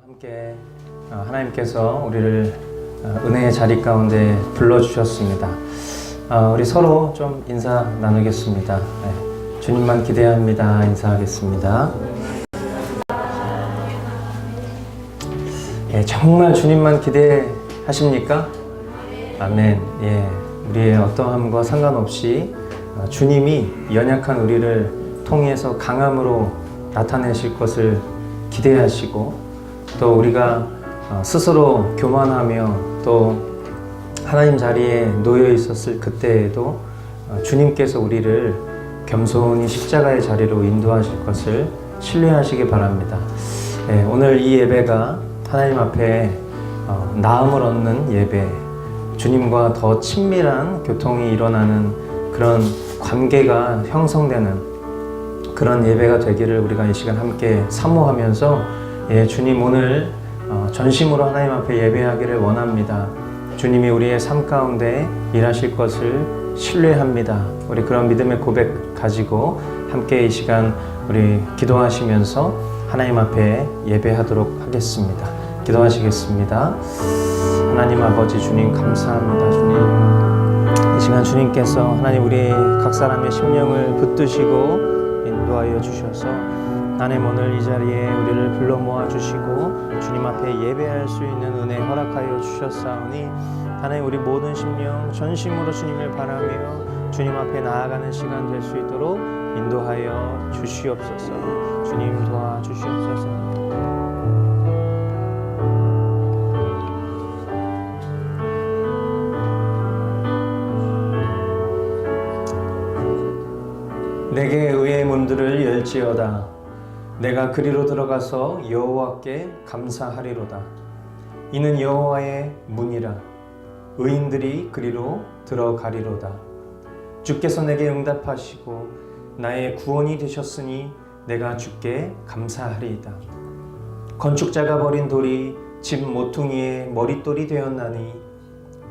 함께 하나님께서 우리를 은혜의 자리 가운데 불러주셨습니다. 우리 서로 좀 인사 나누겠습니다. 주님만 기대합니다. 인사하겠습니다. 정말 주님만 기대하십니까? 아멘. 우리의 어떠함과 상관없이 주님이 연약한 우리를 통해서 강함으로 나타내실 것을 기대하시고, 또 우리가 스스로 교만하며 또 하나님 자리에 놓여 있었을 그때에도 주님께서 우리를 겸손히 십자가의 자리로 인도하실 것을 신뢰하시기 바랍니다. 오늘 이 예배가 하나님 앞에 나음을 얻는 예배, 주님과 더 친밀한 교통이 일어나는 그런 관계가 형성되는 그런 예배가 되기를 우리가 이 시간 함께 사모하면서 주님 오늘 전심으로 하나님 앞에 예배하기를 원합니다. 주님이 우리의 삶 가운데 일하실 것을 신뢰합니다. 우리 그런 믿음의 고백 가지고 함께 이 시간 우리 기도하시면서 하나님 앞에 예배하도록 하겠습니다. 기도하시겠습니다. 하나님 아버지 주님 감사합니다. 주님 이 시간 주님께서 하나님 우리 각 사람의 심령을 붙드시고 인도하여 주셔서 하나님 오늘 이 자리에 우리를 불러 모아 주시고 주님 앞에 예배할 수 있는 은혜 허락하여 주셨사오니 하나님 우리 모든 심령 전심으로 주님을 바라며 주님 앞에 나아가는 시간 될 수 있도록 인도하여 주시옵소서. 주님 도와주시옵소서. 내게 의의 문들을 열지어다. 내가 그리로 들어가서 여호와께 감사하리로다. 이는 여호와의 문이라. 의인들이 그리로 들어가리로다. 주께서 내게 응답하시고 나의 구원이 되셨으니 내가 주께 감사하리이다. 건축자가 버린 돌이 집 모퉁이의 머릿돌이 되었나니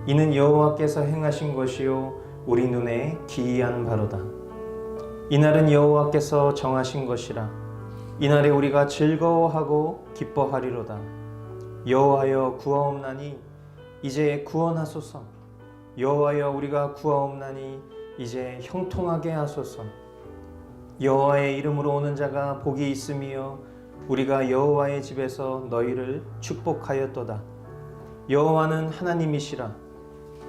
이는 여호와께서 행하신 것이요 우리 눈에 기이한 바로다. 이날은 여호와께서 정하신 것이라. 이날에 우리가 즐거워하고 기뻐하리로다. 여호와여 구하옵나니 이제 구원하소서. 여호와여 우리가 구하옵나니 이제 형통하게 하소서. 여호와의 이름으로 오는 자가 복이 있으며 우리가 여호와의 집에서 너희를 축복하였도다. 여호와는 하나님이시라.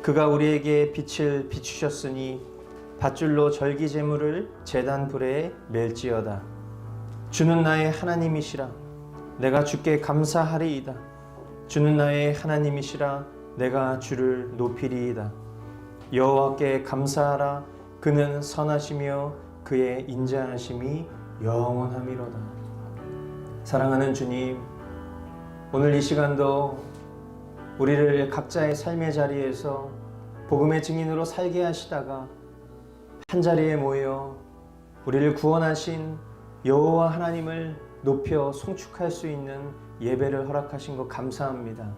그가 우리에게 빛을 비추셨으니 밧줄로 절기 제물을 제단 불에 멜지어다. 주는 나의 하나님이시라. 내가 주께 감사하리이다. 주는 나의 하나님이시라. 내가 주를 높이리이다. 여호와께 감사하라. 그는 선하시며 그의 인자하심이 영원함이로다. 사랑하는 주님, 오늘 이 시간도 우리를 각자의 삶의 자리에서 복음의 증인으로 살게 하시다가 한자리에 모여 우리를 구원하신 여호와 하나님을 높여 송축할 수 있는 예배를 허락하신 것 감사합니다.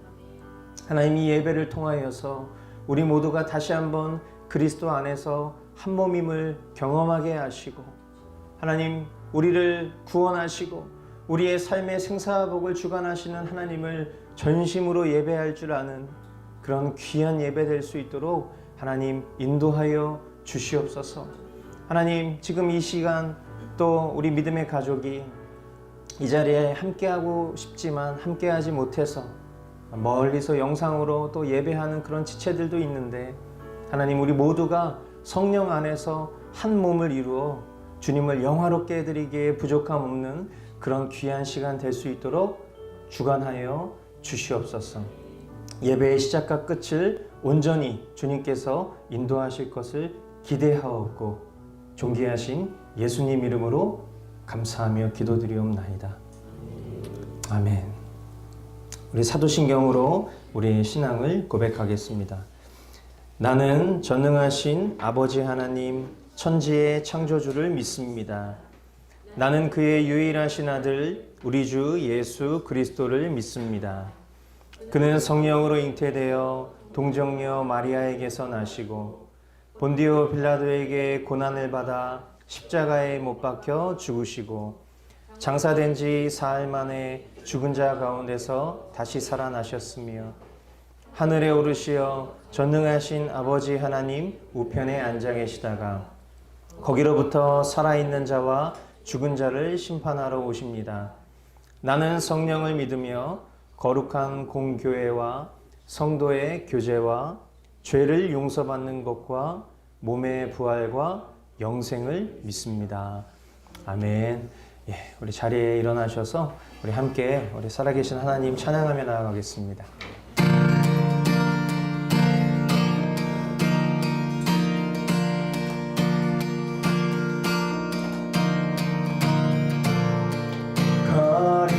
하나님 이 예배를 통하여서 우리 모두가 다시 한번 그리스도 안에서 한 몸임을 경험하게 하시고 하나님 우리를 구원하시고 우리의 삶의 생사복을 주관하시는 하나님을 전심으로 예배할 줄 아는 그런 귀한 예배 될 수 있도록 하나님 인도하여 주시옵소서. 하나님 지금 이 시간 또 우리 믿음의 가족이 이 자리에 함께하고 싶지만 함께하지 못해서 멀리서 영상으로 또 예배하는 그런 지체들도 있는데 하나님 우리 모두가 성령 안에서 한 몸을 이루어 주님을 영화롭게 해드리기에 부족함 없는 그런 귀한 시간 될 수 있도록 주관하여 주시옵소서. 예배의 시작과 끝을 온전히 주님께서 인도하실 것을 기대하옵고 존귀하신 예수님 이름으로 감사하며 기도드리옵나이다. 아멘. 우리 사도신경으로 우리의 신앙을 고백하겠습니다. 나는 전능하신 아버지 하나님 천지의 창조주를 믿습니다. 나는 그의 유일하신 아들 우리 주 예수 그리스도를 믿습니다. 그는 성령으로 잉태되어 동정녀 마리아에게서 나시고 본디오 빌라도에게 고난을 받아 십자가에 못 박혀 죽으시고 장사된 지 사흘 만에 죽은 자 가운데서 다시 살아나셨으며 하늘에 오르시어 전능하신 아버지 하나님 우편에 앉아 계시다가 거기로부터 살아있는 자와 죽은 자를 심판하러 오십니다. 나는 성령을 믿으며 거룩한 공교회와 성도의 교제와 죄를 용서받는 것과 몸의 부활과 영생을 믿습니다. 아멘. 예, 우리 자리에 일어나셔서 우리 함께 우리 살아계신 하나님 찬양하며 나아가겠습니다.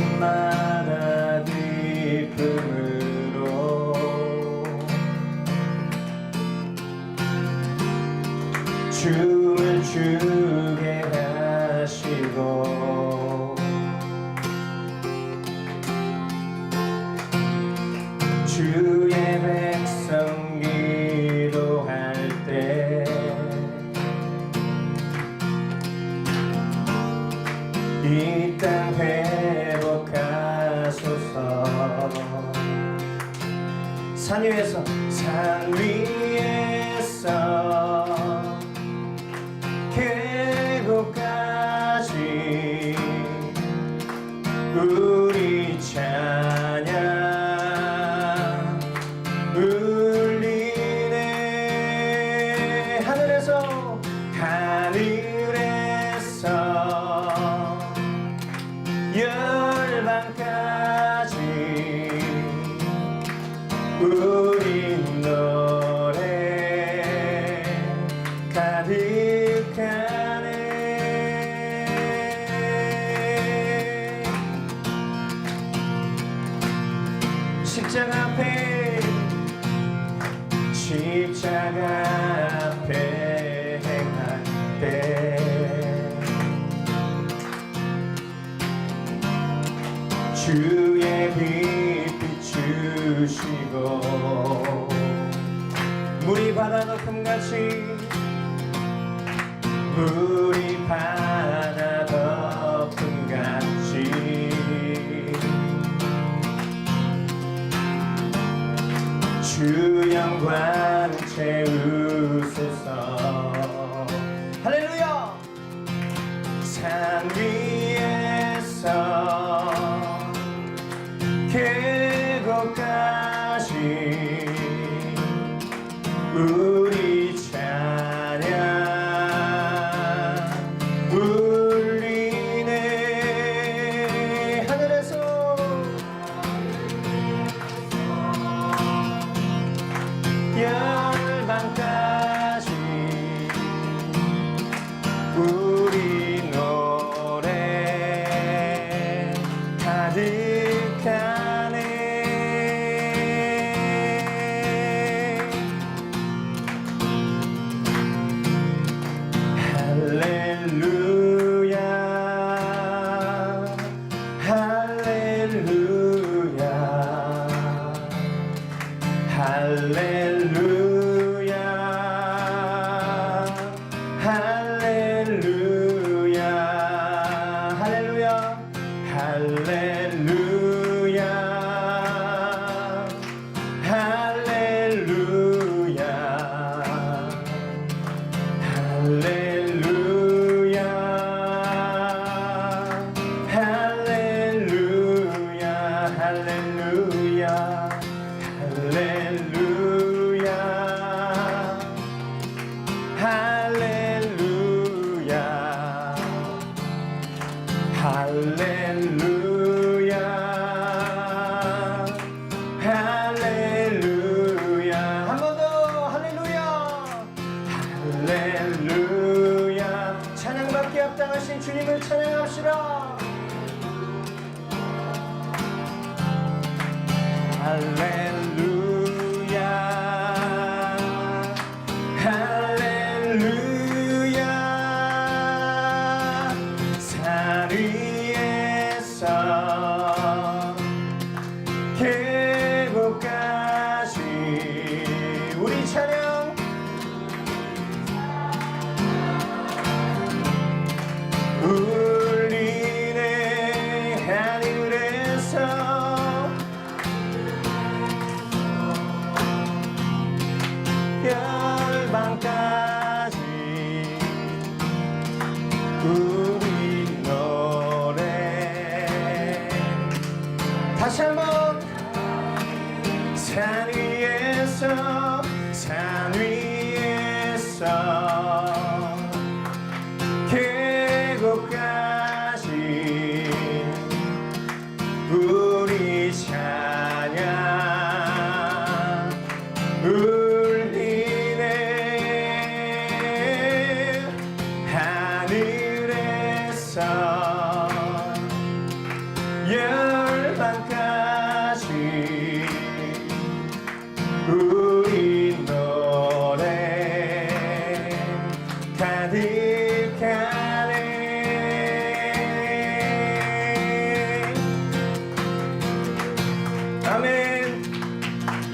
거리마다 기쁨으로 춤을 추게 하시고 주의 백성 기도할 때 이 땅 회복하소서. 산 위에서 계곡까지 우리 찬양 울리네. 하늘에서 열방까지 우리 노래 가득하네. 십자가 앞에 행할 때 주의 빛 비추시고 물이 바다 덮음같이 주 영광 채우소서. 할렐루야. 산 위에서 계곡까지 우리 찬양 울리네. 하늘에서 열방까지 우리 노래 가득하네. 할렐루야 할렐루야 할렐루야 할렐루야 할렐루야 할렐루야 할렐루야 할렐루야 할렐루야 할렐루야 할렐루야 할렐루야 할렐루야 한 번 더 할렐루야 할렐루야. 찬양받기 합당하신 주님을 찬양합시다. 할렐루야 할렐루야. 산 위에서 계곡까지 우리 찬양 울리네.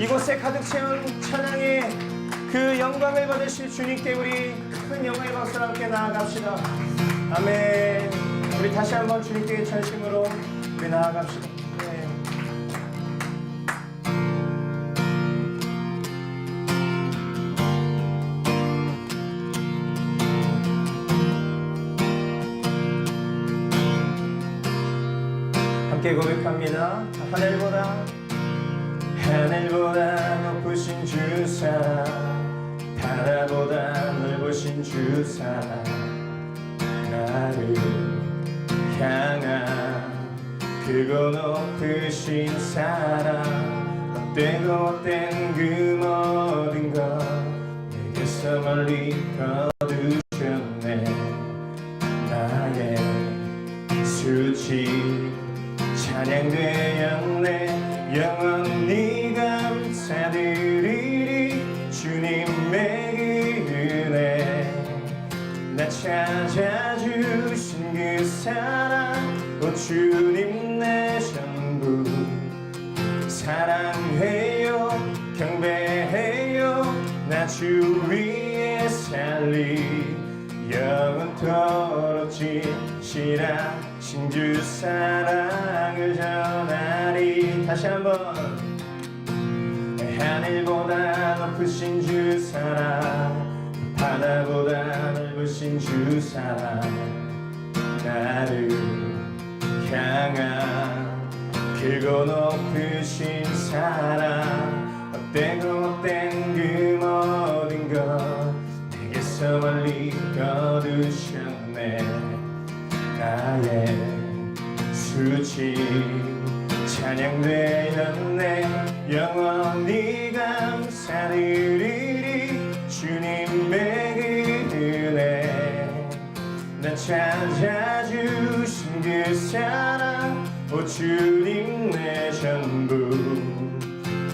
이곳에 가득 채운 찬양의 그 영광을 받으실 주님께 우리 큰 영광의 박수와 함께 나아갑시다. 아멘. 우리 다시 한번 주님께 전심으로 우리 나아갑시다. 네. 함께 고백합니다. 하늘보다 높으신 주사, 바다보다 넓으신 주사, 나를 향한 크고 높으신 사랑, 헛되고 헛된 그 모든 것 내게서 멀리 거두셨네. 나의 수치 찬양되었네. 영원히 감사드리리 주님의 그 은혜. 나 찾아주신 그 사랑, 오 주님 내 전부. 사랑해요 경배해요 나 주 위에 살리. 영원토록 진실하신 주 사랑을 전하리. 다시 한번. 하늘보다 높으신 주 사랑, 바다보다 넓으신 주 사랑, 나를 향한 크고 높으신 사랑, 헛되고 헛된 그 모든 것 내게서 멀리 거두셨네. 나의 수치 찬양되었네. 영원히 감사드리리 주님의 그 은혜. 나 찾아주신 그 사랑, 오 주님 내 전부.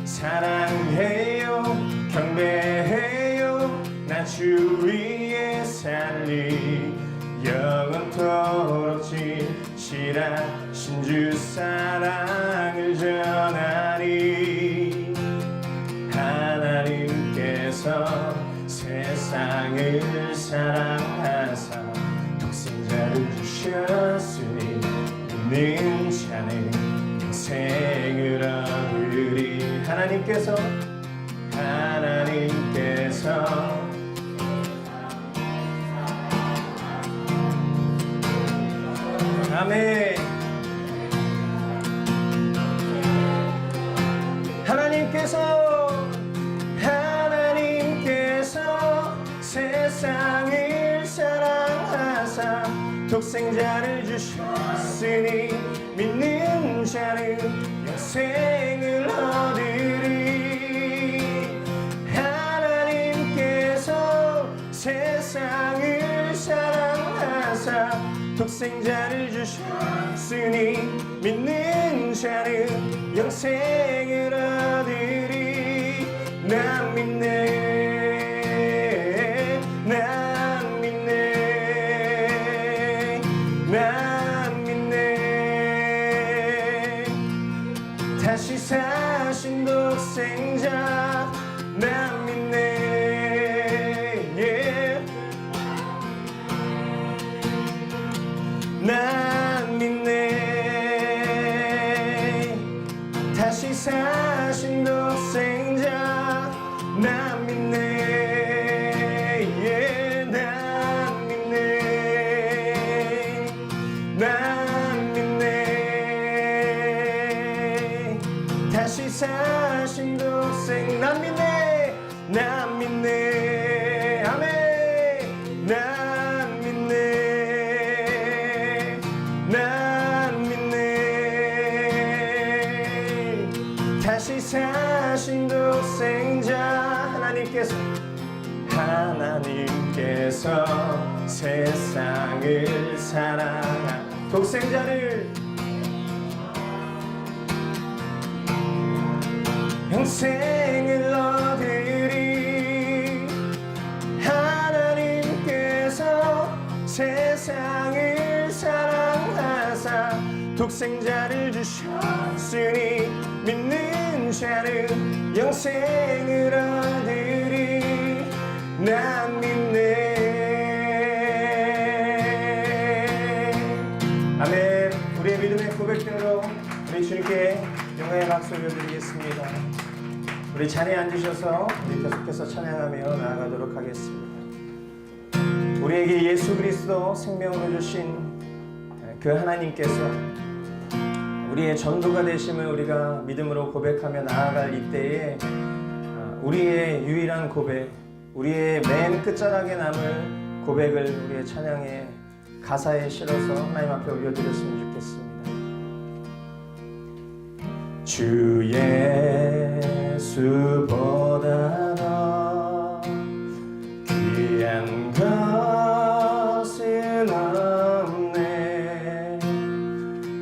사랑해요 경배해요 나 주 위에 살리. 영원토록 진실하신 주 사랑을 전하리. 하나님께서 세상을 사랑하사 독생자를 주셨으니 믿는 자는 영생을 얻으리. 하나님께서 아멘. 하나님께서 세상을 사랑하사 독생자를 주셨으니 믿는 자는 영생을 얻으리. 하나님께서 세상을 사랑하사 독생자를 주셨으니 믿는 자는 영생을 얻으리. 난 믿네, 난 믿네, 난 믿네. 다시 사신 독생자 난 믿네, yeah. 난 믿네. 다시 사신 독생자 난 믿네, yeah. 난 믿네, 난 믿네. 다시 사신 독생 난 믿네, 난 믿네. 아멘. 난 믿네, 난 믿네. 다시 사신 독생자. 하나님께서 세상을 사랑한 독생자를 영생을 얻으리. 하나님께서 세상을 사랑하사 독생자를 주셨으니 믿는 자는 영생을 얻으리. 난 믿네. 아멘. 우리의 믿음의 고백대로 우리 주님께 영광의 박수 올려드리겠습니다. 우리 자리에 앉으셔서 우리 계속해서 찬양하며 나아가도록 하겠습니다. 우리에게 예수 그리스도 생명으로 주신 그 하나님께서 우리의 전도가 되심을 우리가 믿음으로 고백하며 나아갈 이때에 우리의 유일한 고백, 우리의 맨 끝자락에 남을 고백을 우리의 찬양의 가사에 실어서 하나님 앞에 올려드렸으면 좋겠습니다. 주 예수보다 더 귀한 것은 없네.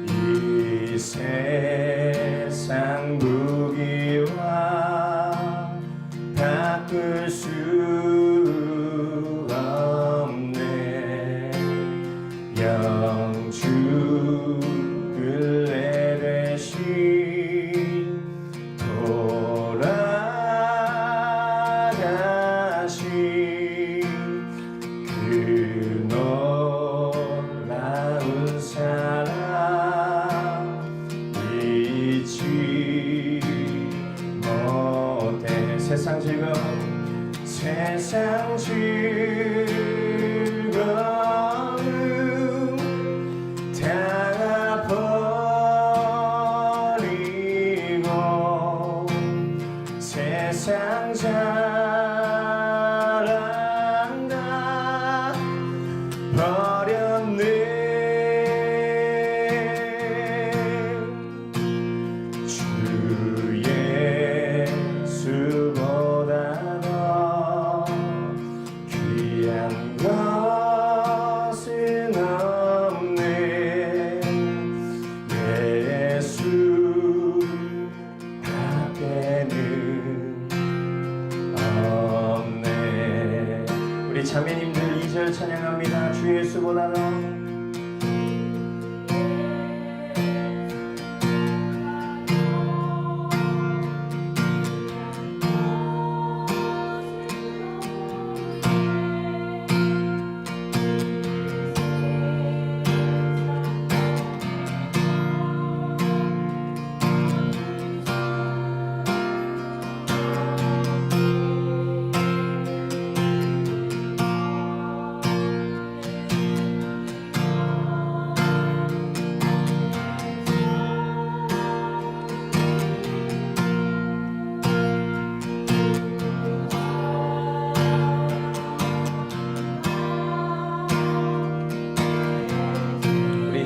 이 세상 무기와 바꿀 수 없네. 영주를 내되신 돌아가신 그 놀라운 사랑 잊지 못해. 세상 즐거움 다 버리고 세상 자랑 다 버렸네. 주 예수보다 더 귀한 것은 없네. 예수 밖에는 없네. 우리 자매님들 2절 찬양합니다. 주 예수보다 더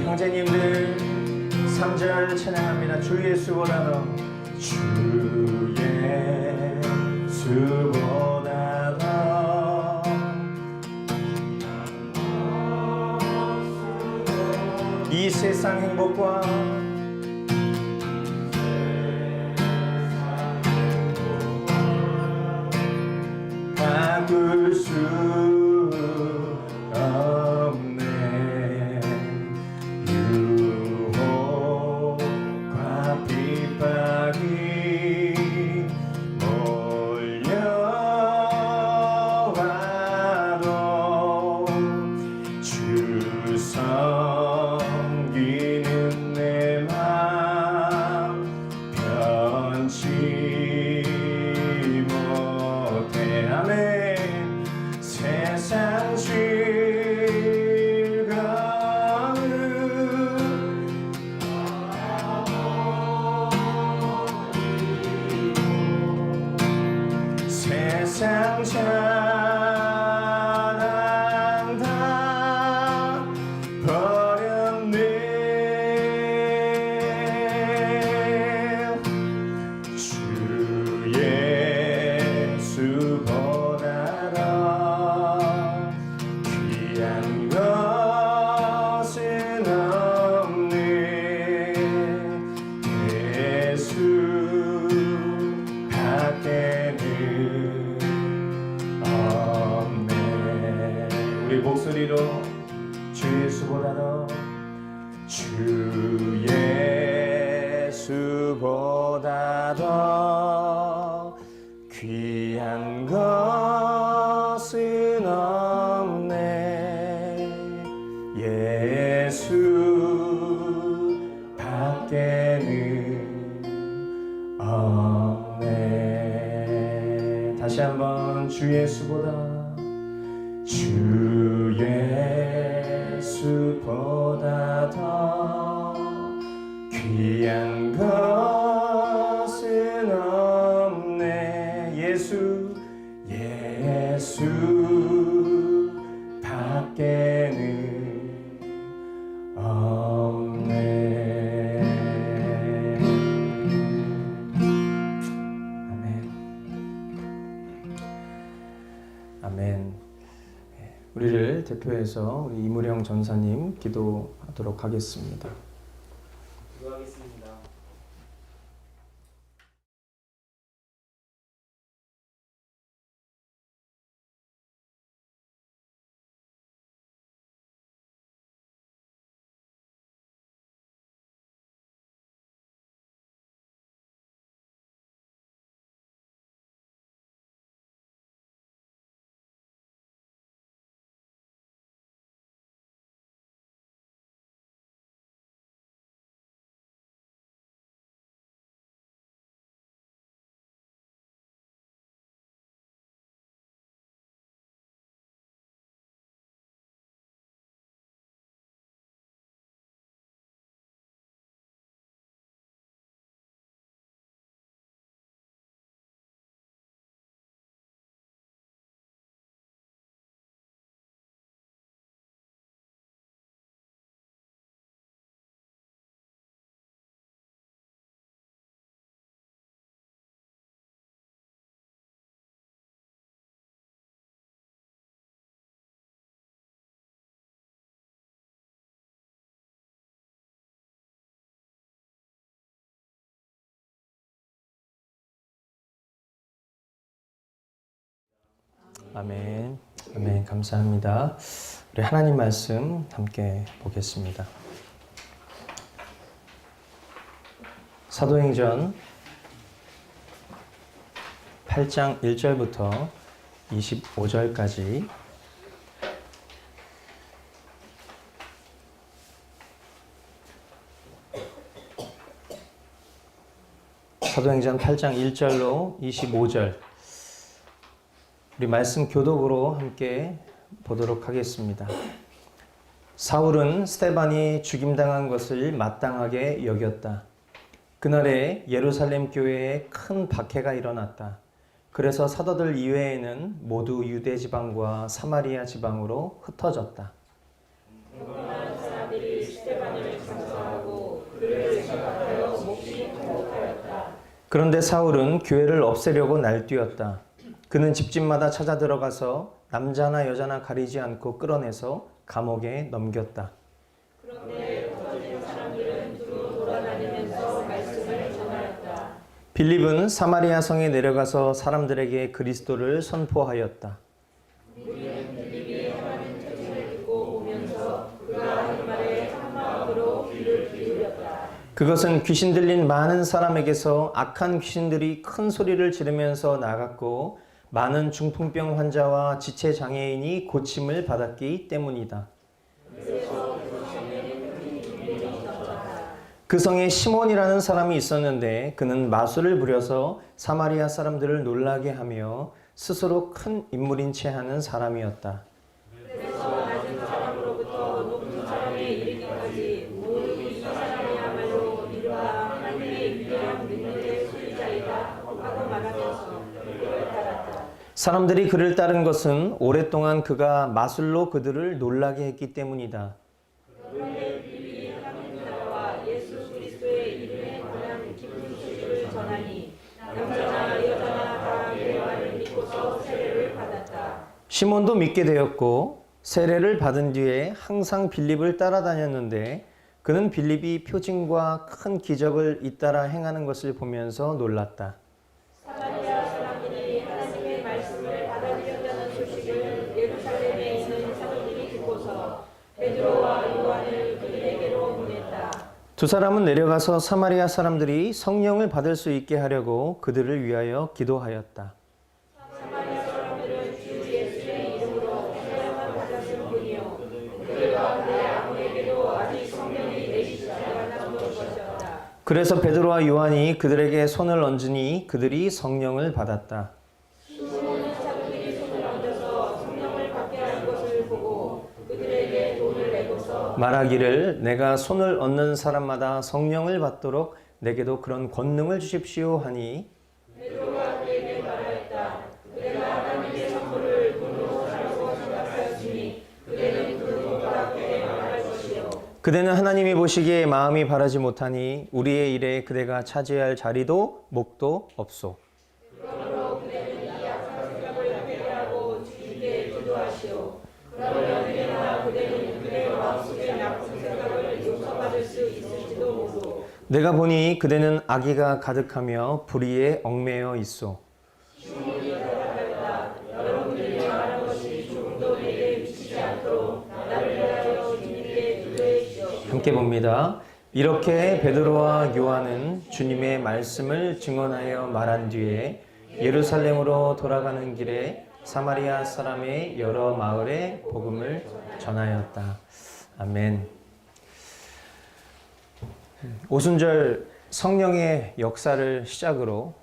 형제님들 3절 찬양합니다. 주 예수보다 더 주 예수보다 더 이 세상 행복과 바꿀 수 없네. 유혹과 핍박이 몰려와도 주 섬기는 내 예수보다 더 귀한 것은 없네. 예수 밖에는 없네. 다시 한번 주 예수보다, 주 예수보다 더 귀한 것은 없네. 예수 밖에는 없네. 아멘. 아멘. 우리를 대표해서 우리 이무령 전사님 기도하도록 하겠습니다. 기도하겠습니다. 아멘. 아멘. 감사합니다. 우리 하나님 말씀 함께 보겠습니다. 사도행전 8장 1절부터 25절까지 사도행전 8장 1절로 25절 우리 말씀 교독으로 함께 보도록 하겠습니다. 사울은 스데반이 죽임당한 것을 마땅하게 여겼다. 그날에 예루살렘 교회에 큰 박해가 일어났다. 그래서 사도들 이외에는 모두 유대 지방과 사마리아 지방으로 흩어졌다. 많은 사람들이 스데반을 장사하고 그를 생각하여 몹시 통곡하였다. 그런데 사울은 교회를 없애려고 날뛰었다. 그는 집집마다 찾아 들어가서 남자나 여자나 가리지 않고 끌어내서 감옥에 넘겼다. 그런데 흩어진 사람들은 두루 돌아다니면서 말씀을 전하였다. 빌립은 사마리아 성에 내려가서 사람들에게 그리스도를 선포하였다. 우리는 빌립이 행하는 특징을 듣고 보면서 그가 하는 말에 한 마음으로 귀를 기울였다. 그것은 귀신 들린 많은 사람에게서 악한 귀신들이 큰 소리를 지르면서 나갔고 많은 중풍병 환자와 지체 장애인이 고침을 받았기 때문이다. 그 성에 시몬이라는 사람이 있었는데 그는 마술을 부려서 사마리아 사람들을 놀라게 하며 스스로 큰 인물인 채 하는 사람이었다. 그래서 낮은 사람으로부터 높은 사람에 이르기까지 모두 이 사람이야말로 이르다 하나님의 위대한 능력의 소유자이다 하고 말하면서 그를 따랐다. 사람들이 그를 따른 것은 오랫동안 그가 마술로 그들을 놀라게 했기 때문이다. 그런데 빌립이 하나님 나라와 예수 그리스도의 이름에 관한 기쁜 소식을 전하니 남자나 여자나 다 예화를 믿고서 세례를 받았다. 시몬도 믿게 되었고 세례를 받은 뒤에 항상 빌립을 따라다녔는데 그는 빌립이 표징과 큰 기적을 잇따라 행하는 것을 보면서 놀랐다. 사마리아 사람들이 하나님의 말씀을 받아들였다는 소식을 예루살렘에 있는 사람들이 듣고서 베드로와 요한을 그들에게로 보냈다. 두 사람은 내려가서 사마리아 사람들이 성령을 받을 수 있게 하려고 그들을 위하여 기도하였다. 사마리아 사람들은 주 예수의 이름으로 사용을 받았을 뿐이요 그들 가운데 아무에게도 아직 성령이 내리시지 않았던 것이었다. 그래서 베드로와 요한이 그들에게 손을 얹으니 그들이 성령을 받았다. 수많은 사람들이 손을 얹어서 성령을 받게 한 것을 보고 그들에게 돈을 내고서 말하기를 내가 손을 얹는 사람마다 성령을 받도록 내게도 그런 권능을 주십시오 하니 베드로가 그에게 말하였다. 그대가 하나님의 선물을 돈으로 사려고 생각하였으니 그대는 그 돈과 그에 말할 것이요 그대는 하나님이 보시기에 마음이 바라지 못하니 우리의 일에 그대가 차지할 자리도 목도 없소. 그러므로 그대는 이 악한 생각을 회개하고 주님께 기도하시오. 그러면 그대나 그대는 그대 마음속의 나쁜 생각을 용서받을 수 있을지도 모르오. 내가 보니 그대는 악의가 가득하며 불의에 얽매여 있소. 시몬이 대답하였다. 여러분들이 말한 것이 조금도 내게 미치지 않도록 나를 위하여 주님께 기도해 주시오. 함께 봅니다. 이렇게 베드로와 요한은 주님의 말씀을 증언하여 말한 뒤에 예루살렘으로 돌아가는 길에 사마리아 사람의 여러 마을에 복음을 전하였다. 아멘. 오순절 성령의 역사를 시작으로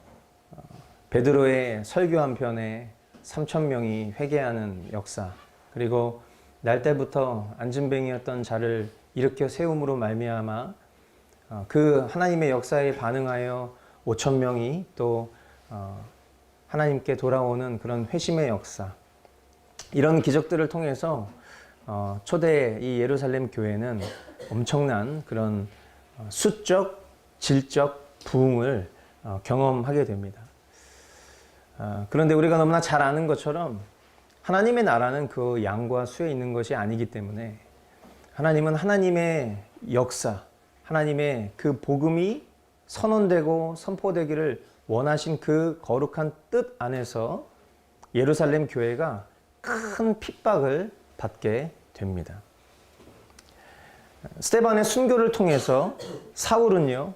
베드로의 설교 한 편에 3,000명이 회개하는 역사, 그리고 날때부터 안진뱅이였던 자를 일으켜 세움으로 말미암아 그 하나님의 역사에 반응하여 5,000명이 또 하나님께 돌아오는 그런 회심의 역사, 이런 기적들을 통해서 초대 이 예루살렘 교회는 엄청난 그런 수적, 질적 부흥을 경험하게 됩니다. 그런데 우리가 너무나 잘 아는 것처럼 하나님의 나라는 그 양과 수에 있는 것이 아니기 때문에 하나님은 하나님의 역사, 하나님의 그 복음이 선언되고 선포되기를 원하신 그 거룩한 뜻 안에서 예루살렘 교회가 큰 핍박을 받게 됩니다. 스데반의 순교를 통해서 사울은요,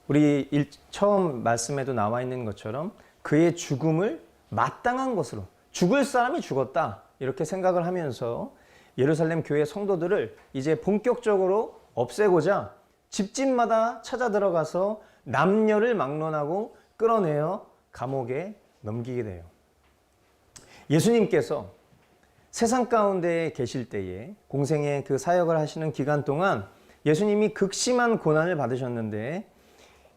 우리 처음 말씀에도 나와 있는 것처럼 그의 죽음을 마땅한 것으로, 죽을 사람이 죽었다 이렇게 생각을 하면서 예루살렘 교회 성도들을 이제 본격적으로 없애고자 집집마다 찾아 들어가서 남녀를 막론하고 끌어내어 감옥에 넘기게 돼요. 예수님께서 세상 가운데 계실 때에 공생의 그 사역을 하시는 기간 동안 예수님이 극심한 고난을 받으셨는데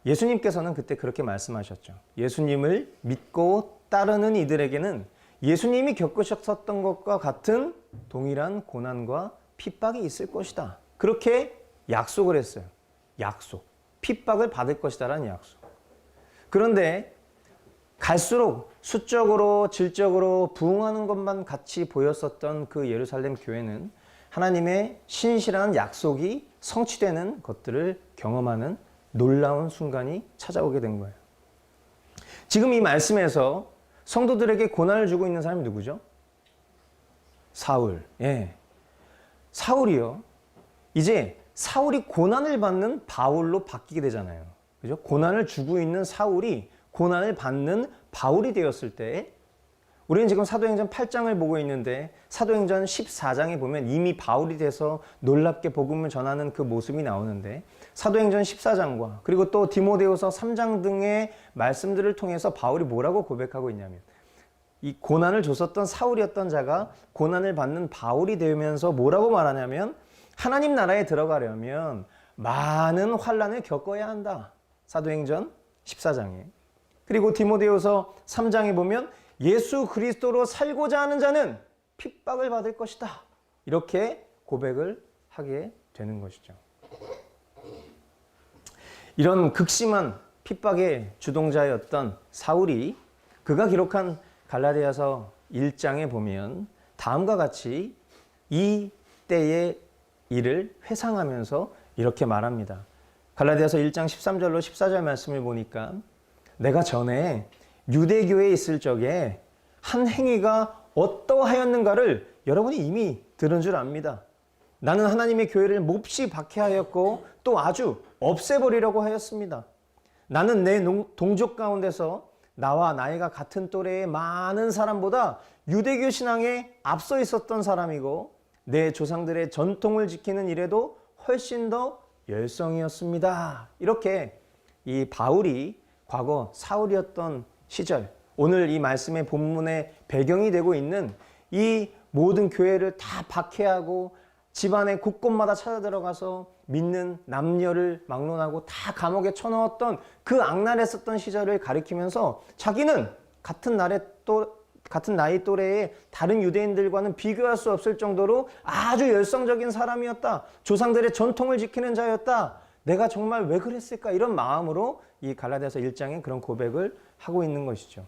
예수님께서는 그때 그렇게 말씀하셨죠. 예수님을 믿고 따르는 이들에게는 예수님이 겪으셨던 것과 같은 동일한 고난과 핍박이 있을 것이다. 그렇게 약속을 했어요. 약속. 핍박을 받을 것이다라는 약속. 그런데 갈수록 수적으로 질적으로 부흥하는 것만 같이 보였었던 그 예루살렘 교회는 하나님의 신실한 약속이 성취되는 것들을 경험하는 놀라운 순간이 찾아오게 된 거예요. 지금 이 말씀에서 성도들에게 고난을 주고 있는 사람이 누구죠? 사울. 예. 사울이요. 이제 사울이 고난을 받는 바울로 바뀌게 되잖아요. 그죠? 고난을 주고 있는 사울이 고난을 받는 바울이 되었을 때 우리는 지금 사도행전 8장을 보고 있는데 사도행전 14장에 보면 이미 바울이 돼서 놀랍게 복음을 전하는 그 모습이 나오는데 사도행전 14장과 그리고 또 디모데후서 3장 등의 말씀들을 통해서 바울이 뭐라고 고백하고 있냐면 이 고난을 줬었던 사울이었던 자가 고난을 받는 바울이 되면서 뭐라고 말하냐면 하나님 나라에 들어가려면 많은 환난을 겪어야 한다. 사도행전 14장에. 그리고 디모데후서 3장에 보면 예수 그리스도로 살고자 하는 자는 핍박을 받을 것이다. 이렇게 고백을 하게 되는 것이죠. 이런 극심한 핍박의 주동자였던 사울이 그가 기록한 갈라디아서 1장에 보면 다음과 같이 이 때의 일을 회상하면서 이렇게 말합니다. 갈라디아서 1장 13절로 14절 말씀을 보니까 내가 전에 유대교에 있을 적에 한 행위가 어떠하였는가를 여러분이 이미 들은 줄 압니다. 나는 하나님의 교회를 몹시 박해하였고 또 아주 없애버리려고 하였습니다. 나는 내 동족 가운데서 나와 나이가 같은 또래의 많은 사람보다 유대교 신앙에 앞서 있었던 사람이고 내 조상들의 전통을 지키는 일에도 훨씬 더 열성이었습니다. 이렇게 이 바울이 과거 사울이었던 시절, 오늘 이 말씀의 본문의 배경이 되고 있는 이 모든 교회를 다 박해하고 집안의 곳곳마다 찾아 들어가서 믿는 남녀를 막론하고 다 감옥에 쳐넣었던 그 악랄했었던 시절을 가리키면서 자기는 같은 나이 또래의 다른 유대인들과는 비교할 수 없을 정도로 아주 열성적인 사람이었다. 조상들의 전통을 지키는 자였다. 내가 정말 왜 그랬을까? 이런 마음으로 이 갈라디아서 1장에 그런 고백을 하고 있는 것이죠.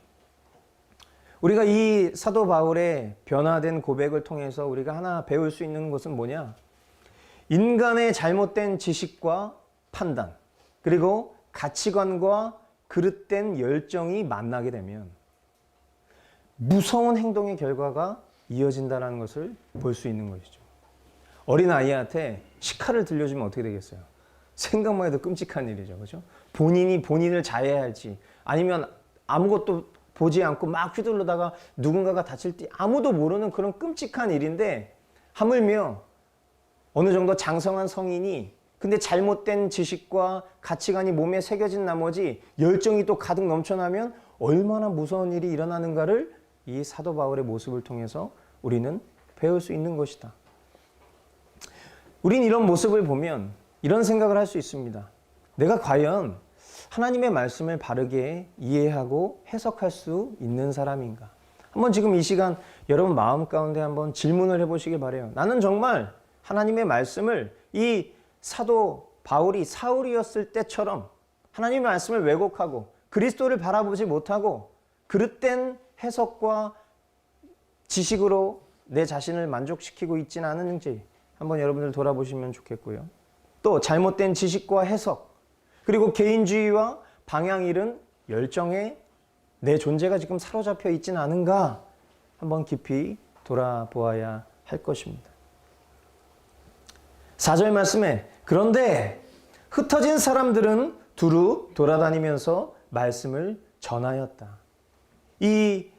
우리가 이 사도 바울의 변화된 고백을 통해서 우리가 하나 배울 수 있는 것은 뭐냐? 인간의 잘못된 지식과 판단, 그리고 가치관과 그릇된 열정이 만나게 되면 무서운 행동의 결과가 이어진다는 것을 볼 수 있는 것이죠. 어린아이한테 시카를 들려주면 어떻게 되겠어요? 생각만 해도 끔찍한 일이죠. 그렇죠? 본인이 본인을 자해할지 아니면 아무것도 보지 않고 막 휘둘르다가 누군가가 다칠지 아무도 모르는 그런 끔찍한 일인데 하물며 어느 정도 장성한 성인이 근데 잘못된 지식과 가치관이 몸에 새겨진 나머지 열정이 또 가득 넘쳐나면 얼마나 무서운 일이 일어나는가를 이 사도 바울의 모습을 통해서 우리는 배울 수 있는 것이다. 우린 이런 모습을 보면 이런 생각을 할 수 있습니다. 내가 과연 하나님의 말씀을 바르게 이해하고 해석할 수 있는 사람인가? 한번 지금 이 시간 여러분 마음 가운데 한번 질문을 해보시길 바라요. 나는 정말 하나님의 말씀을 이 사도 바울이 사울이었을 때처럼 하나님의 말씀을 왜곡하고 그리스도를 바라보지 못하고 그릇된 해석과 지식으로 내 자신을 만족시키고 있지는 않은지 한번 여러분들 돌아보시면 좋겠고요. 또 잘못된 지식과 해석 그리고 개인주의와 방향 잃은 열정에 내 존재가 지금 사로잡혀 있지는 않은가 한번 깊이 돌아보아야 할 것입니다. 4절 말씀에 그런데 흩어진 사람들은 두루 돌아다니면서 말씀을 전하였다. 이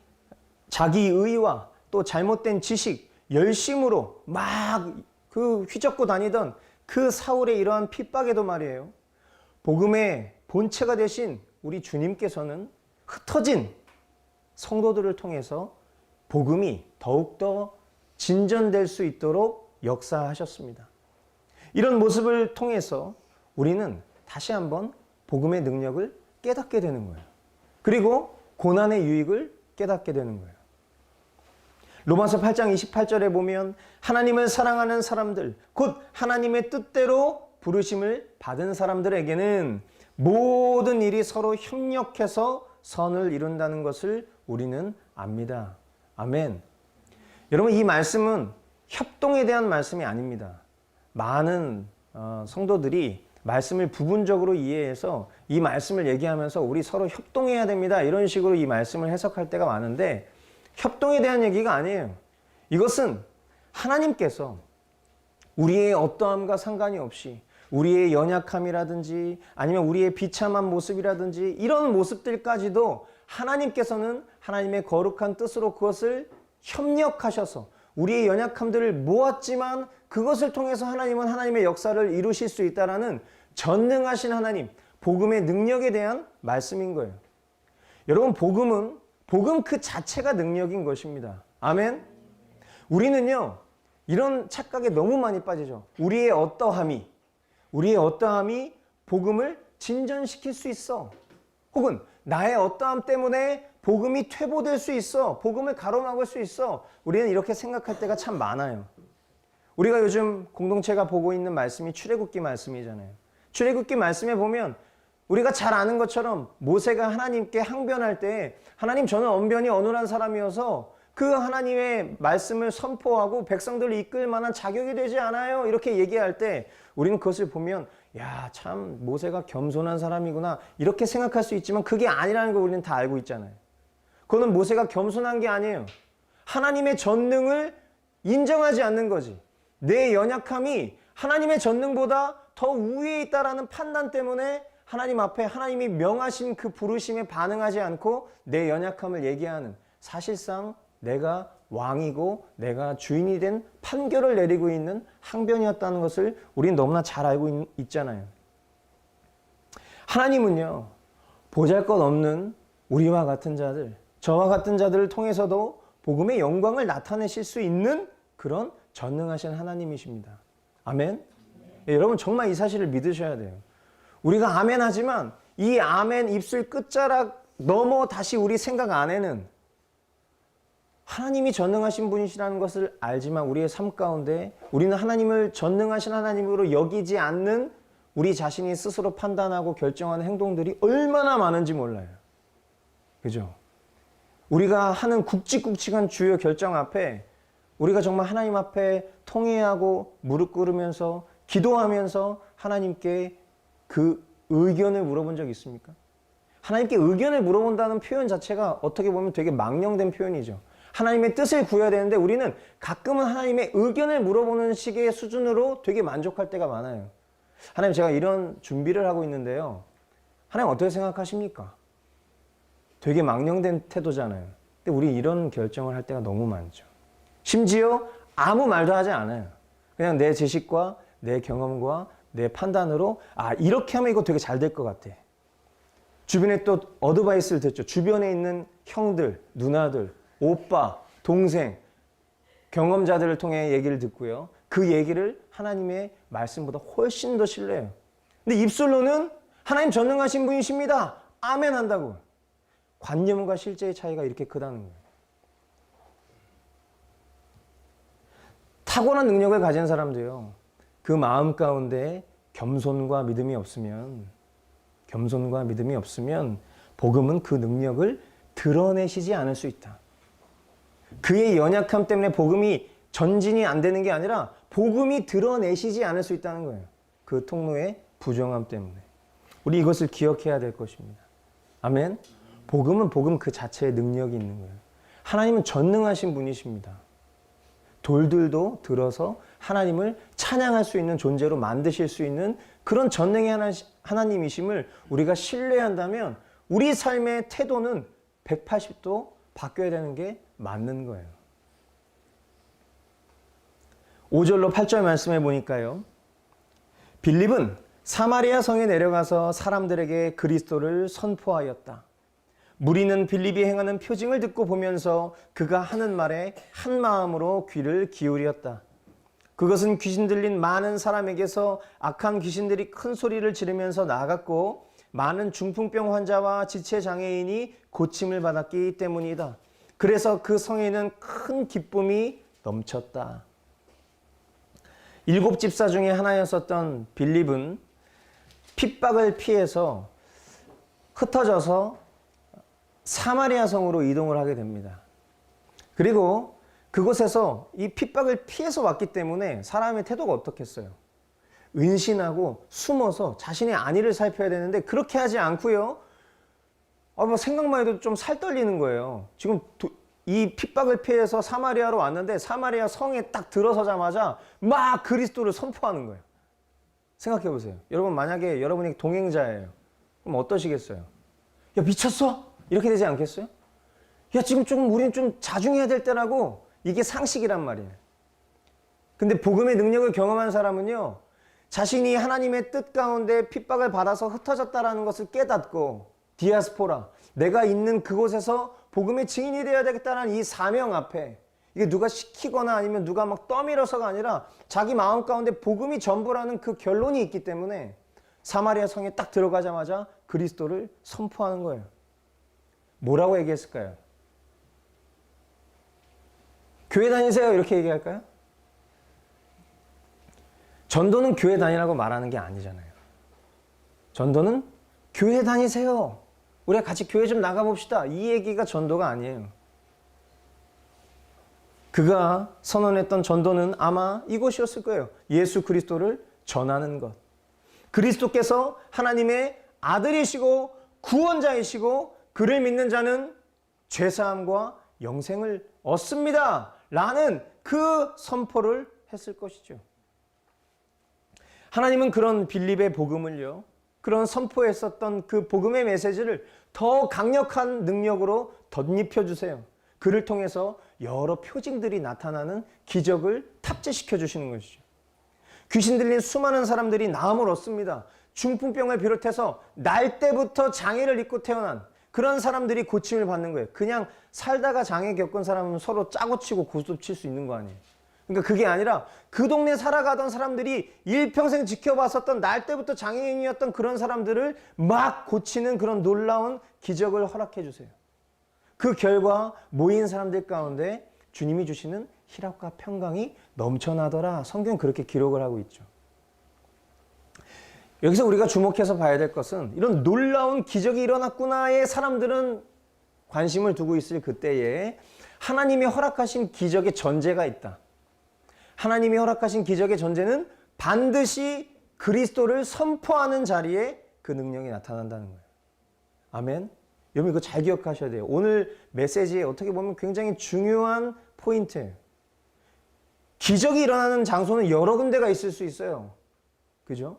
자기의와 또 잘못된 지식, 열심으로 막 그 휘젓고 다니던 그 사울의 이러한 핍박에도 말이에요. 복음의 본체가 되신 우리 주님께서는 흩어진 성도들을 통해서 복음이 더욱더 진전될 수 있도록 역사하셨습니다. 이런 모습을 통해서 우리는 다시 한번 복음의 능력을 깨닫게 되는 거예요. 그리고 고난의 유익을 깨닫게 되는 거예요. 로마서 8장 28절에 보면 하나님을 사랑하는 사람들, 곧 하나님의 뜻대로 부르심을 받은 사람들에게는 모든 일이 서로 협력해서 선을 이룬다는 것을 우리는 압니다. 아멘. 여러분, 이 말씀은 협동에 대한 말씀이 아닙니다. 많은 성도들이 말씀을 부분적으로 이해해서 이 말씀을 얘기하면서 우리 서로 협동해야 됩니다. 이런 식으로 이 말씀을 해석할 때가 많은데 협동에 대한 얘기가 아니에요. 이것은 하나님께서 우리의 어떠함과 상관이 없이 우리의 연약함이라든지 아니면 우리의 비참한 모습이라든지 이런 모습들까지도 하나님께서는 하나님의 거룩한 뜻으로 그것을 협력하셔서 우리의 연약함들을 모았지만 그것을 통해서 하나님은 하나님의 역사를 이루실 수 있다라는 전능하신 하나님, 복음의 능력에 대한 말씀인 거예요. 여러분, 복음 그 자체가 능력인 것입니다. 아멘. 우리는요, 이런 착각에 너무 많이 빠지죠. 우리의 어떠함이 복음을 진전시킬 수 있어. 혹은 나의 어떠함 때문에 복음이 퇴보될 수 있어. 복음을 가로막을 수 있어. 우리는 이렇게 생각할 때가 참 많아요. 우리가 요즘 공동체가 보고 있는 말씀이 출애굽기 말씀이잖아요. 출애굽기 말씀에 보면 우리가 잘 아는 것처럼 모세가 하나님께 항변할 때 하나님, 저는 언변이 어눌한 사람이어서 그 하나님의 말씀을 선포하고 백성들을 이끌 만한 자격이 되지 않아요. 이렇게 얘기할 때 우리는 그것을 보면 야, 참 모세가 겸손한 사람이구나 이렇게 생각할 수 있지만 그게 아니라는 걸 우리는 다 알고 있잖아요. 그거는 모세가 겸손한 게 아니에요. 하나님의 전능을 인정하지 않는 거지. 내 연약함이 하나님의 전능보다 더 우위에 있다라는 판단 때문에 하나님 앞에 하나님이 명하신 그 부르심에 반응하지 않고 내 연약함을 얘기하는, 사실상 내가 왕이고 내가 주인이 된 판결을 내리고 있는 항변이었다는 것을 우리는 너무나 잘 알고 있잖아요. 하나님은요, 보잘것없는 우리와 같은 자들, 저와 같은 자들을 통해서도 복음의 영광을 나타내실 수 있는 그런 전능하신 하나님이십니다. 아멘? 네, 여러분 정말 이 사실을 믿으셔야 돼요. 우리가 아멘 하지만 이 아멘 입술 끝자락 넘어 다시 우리 생각 안에는 하나님이 전능하신 분이시라는 것을 알지만 우리의 삶 가운데 우리는 하나님을 전능하신 하나님으로 여기지 않는 우리 자신이 스스로 판단하고 결정하는 행동들이 얼마나 많은지 몰라요. 그죠? 우리가 하는 굵직굵직한 주요 결정 앞에 우리가 정말 하나님 앞에 통회하고 무릎 꿇으면서 기도하면서 하나님께 그 의견을 물어본 적 있습니까? 하나님께 의견을 물어본다는 표현 자체가 어떻게 보면 되게 망령된 표현이죠. 하나님의 뜻을 구해야 되는데 우리는 가끔은 하나님의 의견을 물어보는 식의 수준으로 되게 만족할 때가 많아요. 하나님, 제가 이런 준비를 하고 있는데요. 하나님 어떻게 생각하십니까? 되게 망령된 태도잖아요. 근데 우리 이런 결정을 할 때가 너무 많죠. 심지어 아무 말도 하지 않아요. 그냥 내 지식과 내 경험과 내 판단으로 이렇게 하면 이거 되게 잘 될 것 같아. 주변에 또 어드바이스를 듣죠. 주변에 있는 형들, 누나들, 오빠, 동생, 경험자들을 통해 얘기를 듣고요. 그 얘기를 하나님의 말씀보다 훨씬 더 신뢰해요. 근데 입술로는 하나님 전능하신 분이십니다. 아멘 한다고. 관념과 실제의 차이가 이렇게 크다는 거예요. 타고난 능력을 가진 사람도요, 그 마음 가운데 겸손과 믿음이 없으면 복음은 그 능력을 드러내시지 않을 수 있다. 그의 연약함 때문에 복음이 전진이 안 되는 게 아니라 복음이 드러내시지 않을 수 있다는 거예요. 그 통로의 부정함 때문에. 우리 이것을 기억해야 될 것입니다. 아멘. 복음은 복음 그 자체의 능력이 있는 거예요. 하나님은 전능하신 분이십니다. 돌들도 들어서 하나님을 찬양할 수 있는 존재로 만드실 수 있는 그런 전능의 하나님이심을 우리가 신뢰한다면 우리 삶의 태도는 180도 바뀌어야 되는 게 맞는 거예요. 5절로 8절 말씀해 보니까요. 빌립은 사마리아 성에 내려가서 사람들에게 그리스도를 선포하였다. 무리는 빌립이 행하는 표징을 듣고 보면서 그가 하는 말에 한 마음으로 귀를 기울였다. 그것은 귀신 들린 많은 사람에게서 악한 귀신들이 큰 소리를 지르면서 나갔고 많은 중풍병 환자와 지체장애인이 고침을 받았기 때문이다. 그래서 그 성에는 큰 기쁨이 넘쳤다. 7 집사 중에 하나였었던 빌립은 핍박을 피해서 흩어져서 사마리아 성으로 이동을 하게 됩니다. 그리고 그곳에서 이 핍박을 피해서 왔기 때문에 사람의 태도가 어떻겠어요? 은신하고 숨어서 자신의 안위를 살펴야 되는데 그렇게 하지 않고요. 생각만 해도 좀 살 떨리는 거예요. 지금 이 핍박을 피해서 사마리아로 왔는데 사마리아 성에 딱 들어서자마자 막 그리스도를 선포하는 거예요. 생각해 보세요. 여러분, 만약에 여러분이 동행자예요. 그럼 어떠시겠어요? 야, 미쳤어? 이렇게 되지 않겠어요? 야, 지금 우리는 좀 자중해야 될 때라고. 이게 상식이란 말이에요. 근데 복음의 능력을 경험한 사람은요, 자신이 하나님의 뜻 가운데 핍박을 받아서 흩어졌다라는 것을 깨닫고 디아스포라, 내가 있는 그곳에서 복음의 증인이 되어야 되겠다는 이 사명 앞에, 이게 누가 시키거나 아니면 누가 막 떠밀어서가 아니라 자기 마음 가운데 복음이 전부라는 그 결론이 있기 때문에 사마리아 성에 딱 들어가자마자 그리스도를 선포하는 거예요. 뭐라고 얘기했을까요? 교회 다니세요 이렇게 얘기할까요? 전도는 교회 다니라고 말하는 게 아니잖아요. 전도는 교회 다니세요. 우리가 같이 교회 좀 나가봅시다. 이 얘기가 전도가 아니에요. 그가 선언했던 전도는 아마 이것이었을 거예요. 예수 그리스도를 전하는 것. 그리스도께서 하나님의 아들이시고 구원자이시고 그를 믿는 자는 죄사함과 영생을 얻습니다. 라는 그 선포를 했을 것이죠. 하나님은 그런 빌립의 복음을요, 그런 선포했었던 그 복음의 메시지를 더 강력한 능력으로 덧입혀 주세요. 그를 통해서 여러 표징들이 나타나는 기적을 탑재시켜 주시는 것이죠. 귀신 들린 수많은 사람들이 나음을 얻습니다. 중풍병을 비롯해서 날 때부터 장애를 입고 태어난 그런 사람들이 고침을 받는 거예요. 그냥 살다가 장애 겪은 사람은 서로 짜고 치고 고스톱 칠 수 있는 거 아니에요. 그러니까 그게 아니라 그 동네 살아가던 사람들이 일평생 지켜봤었던 날 때부터 장애인이었던 그런 사람들을 막 고치는 그런 놀라운 기적을 허락해 주세요. 그 결과 모인 사람들 가운데 주님이 주시는 희락과 평강이 넘쳐나더라. 성경은 그렇게 기록을 하고 있죠. 여기서 우리가 주목해서 봐야 될 것은 이런 놀라운 기적이 일어났구나에 사람들은 관심을 두고 있을 그때에 하나님이 허락하신 기적의 전제가 있다. 하나님이 허락하신 기적의 전제는 반드시 그리스도를 선포하는 자리에 그 능력이 나타난다는 거예요. 아멘. 여러분 이거 잘 기억하셔야 돼요. 오늘 메시지에 어떻게 보면 굉장히 중요한 포인트예요. 기적이 일어나는 장소는 여러 군데가 있을 수 있어요. 그죠?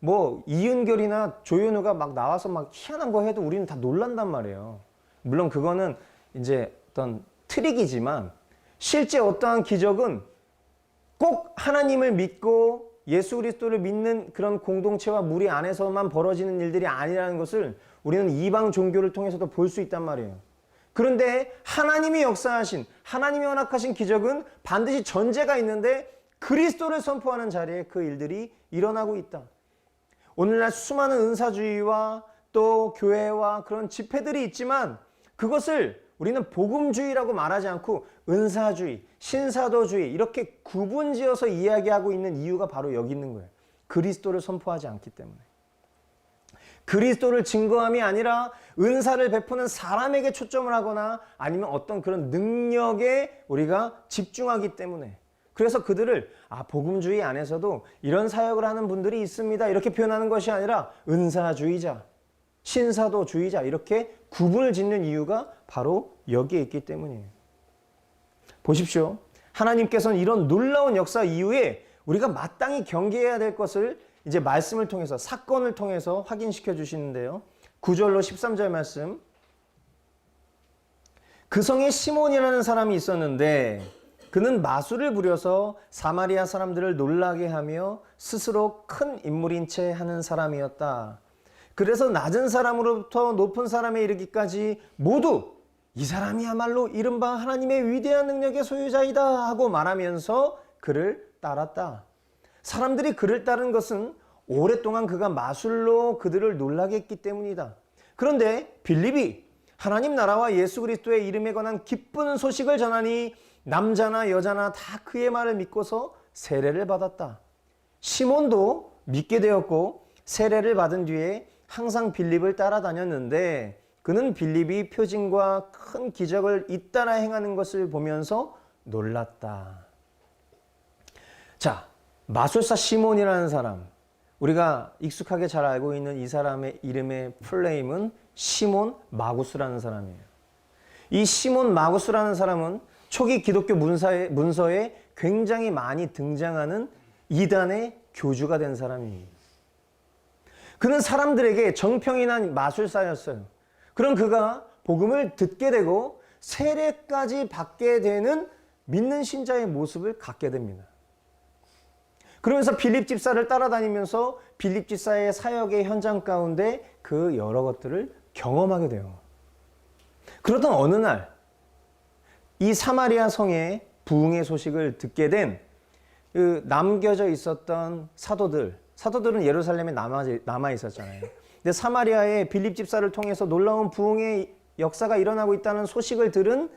뭐 이은결이나 조현우가 막 나와서 막 희한한 거 해도 우리는 다 놀란단 말이에요. 물론 그거는 이제 어떤 트릭이지만 실제 어떠한 기적은 꼭 하나님을 믿고 예수 그리스도를 믿는 그런 공동체와 무리 안에서만 벌어지는 일들이 아니라는 것을 우리는 이방 종교를 통해서도 볼 수 있단 말이에요. 그런데 하나님이 역사하신, 하나님이 허락하신 기적은 반드시 전제가 있는데 그리스도를 선포하는 자리에 그 일들이 일어나고 있다. 오늘날 수많은 은사주의와 또 교회와 그런 집회들이 있지만 그것을 우리는 복음주의라고 말하지 않고 은사주의, 신사도주의 이렇게 구분지어서 이야기하고 있는 이유가 바로 여기 있는 거예요. 그리스도를 선포하지 않기 때문에. 그리스도를 증거함이 아니라 은사를 베푸는 사람에게 초점을 하거나 아니면 어떤 그런 능력에 우리가 집중하기 때문에. 그래서 그들을 복음주의 안에서도 이런 사역을 하는 분들이 있습니다. 이렇게 표현하는 것이 아니라 은사주의자, 신사도주의자 이렇게 구분을 짓는 이유가 바로 여기에 있기 때문이에요. 보십시오. 하나님께서는 이런 놀라운 역사 이후에 우리가 마땅히 경계해야 될 것을 이제 말씀을 통해서 사건을 통해서 확인시켜 주시는데요. 9절로 13절 말씀. 그 성에 시몬이라는 사람이 있었는데 그는 마술을 부려서 사마리아 사람들을 놀라게 하며 스스로 큰 인물인 채 하는 사람이었다. 그래서 낮은 사람으로부터 높은 사람에 이르기까지 모두 이 사람이야말로 이른바 하나님의 위대한 능력의 소유자이다 하고 말하면서 그를 따랐다. 사람들이 그를 따른 것은 오랫동안 그가 마술로 그들을 놀라게 했기 때문이다. 그런데 빌립이 하나님 나라와 예수 그리스도의 이름에 관한 기쁜 소식을 전하니 남자나 여자나 다 그의 말을 믿고서 세례를 받았다. 시몬도 믿게 되었고 세례를 받은 뒤에 항상 빌립을 따라다녔는데 그는 빌립이 표징과 큰 기적을 잇따라 행하는 것을 보면서 놀랐다. 자, 마술사 시몬이라는 사람, 우리가 익숙하게 잘 알고 있는 이 사람의 이름의 풀네임은 시몬 마구스라는 사람이에요. 이 시몬 마구스라는 사람은 초기 기독교 문서에 굉장히 많이 등장하는 이단의 교주가 된 사람입니다. 그는 사람들에게 정평이 난 마술사였어요. 그럼 그가 복음을 듣게 되고 세례까지 받게 되는 믿는 신자의 모습을 갖게 됩니다. 그러면서 빌립 집사를 따라다니면서 빌립 집사의 사역의 현장 가운데 그 여러 것들을 경험하게 돼요. 그러던 어느 날 이 사마리아 성의 부흥의 소식을 듣게 된 그 남겨져 있었던 사도들은 예루살렘에 남아 있었잖아요. 근데 사마리아의 빌립 집사를 통해서 놀라운 부흥의 역사가 일어나고 있다는 소식을 들은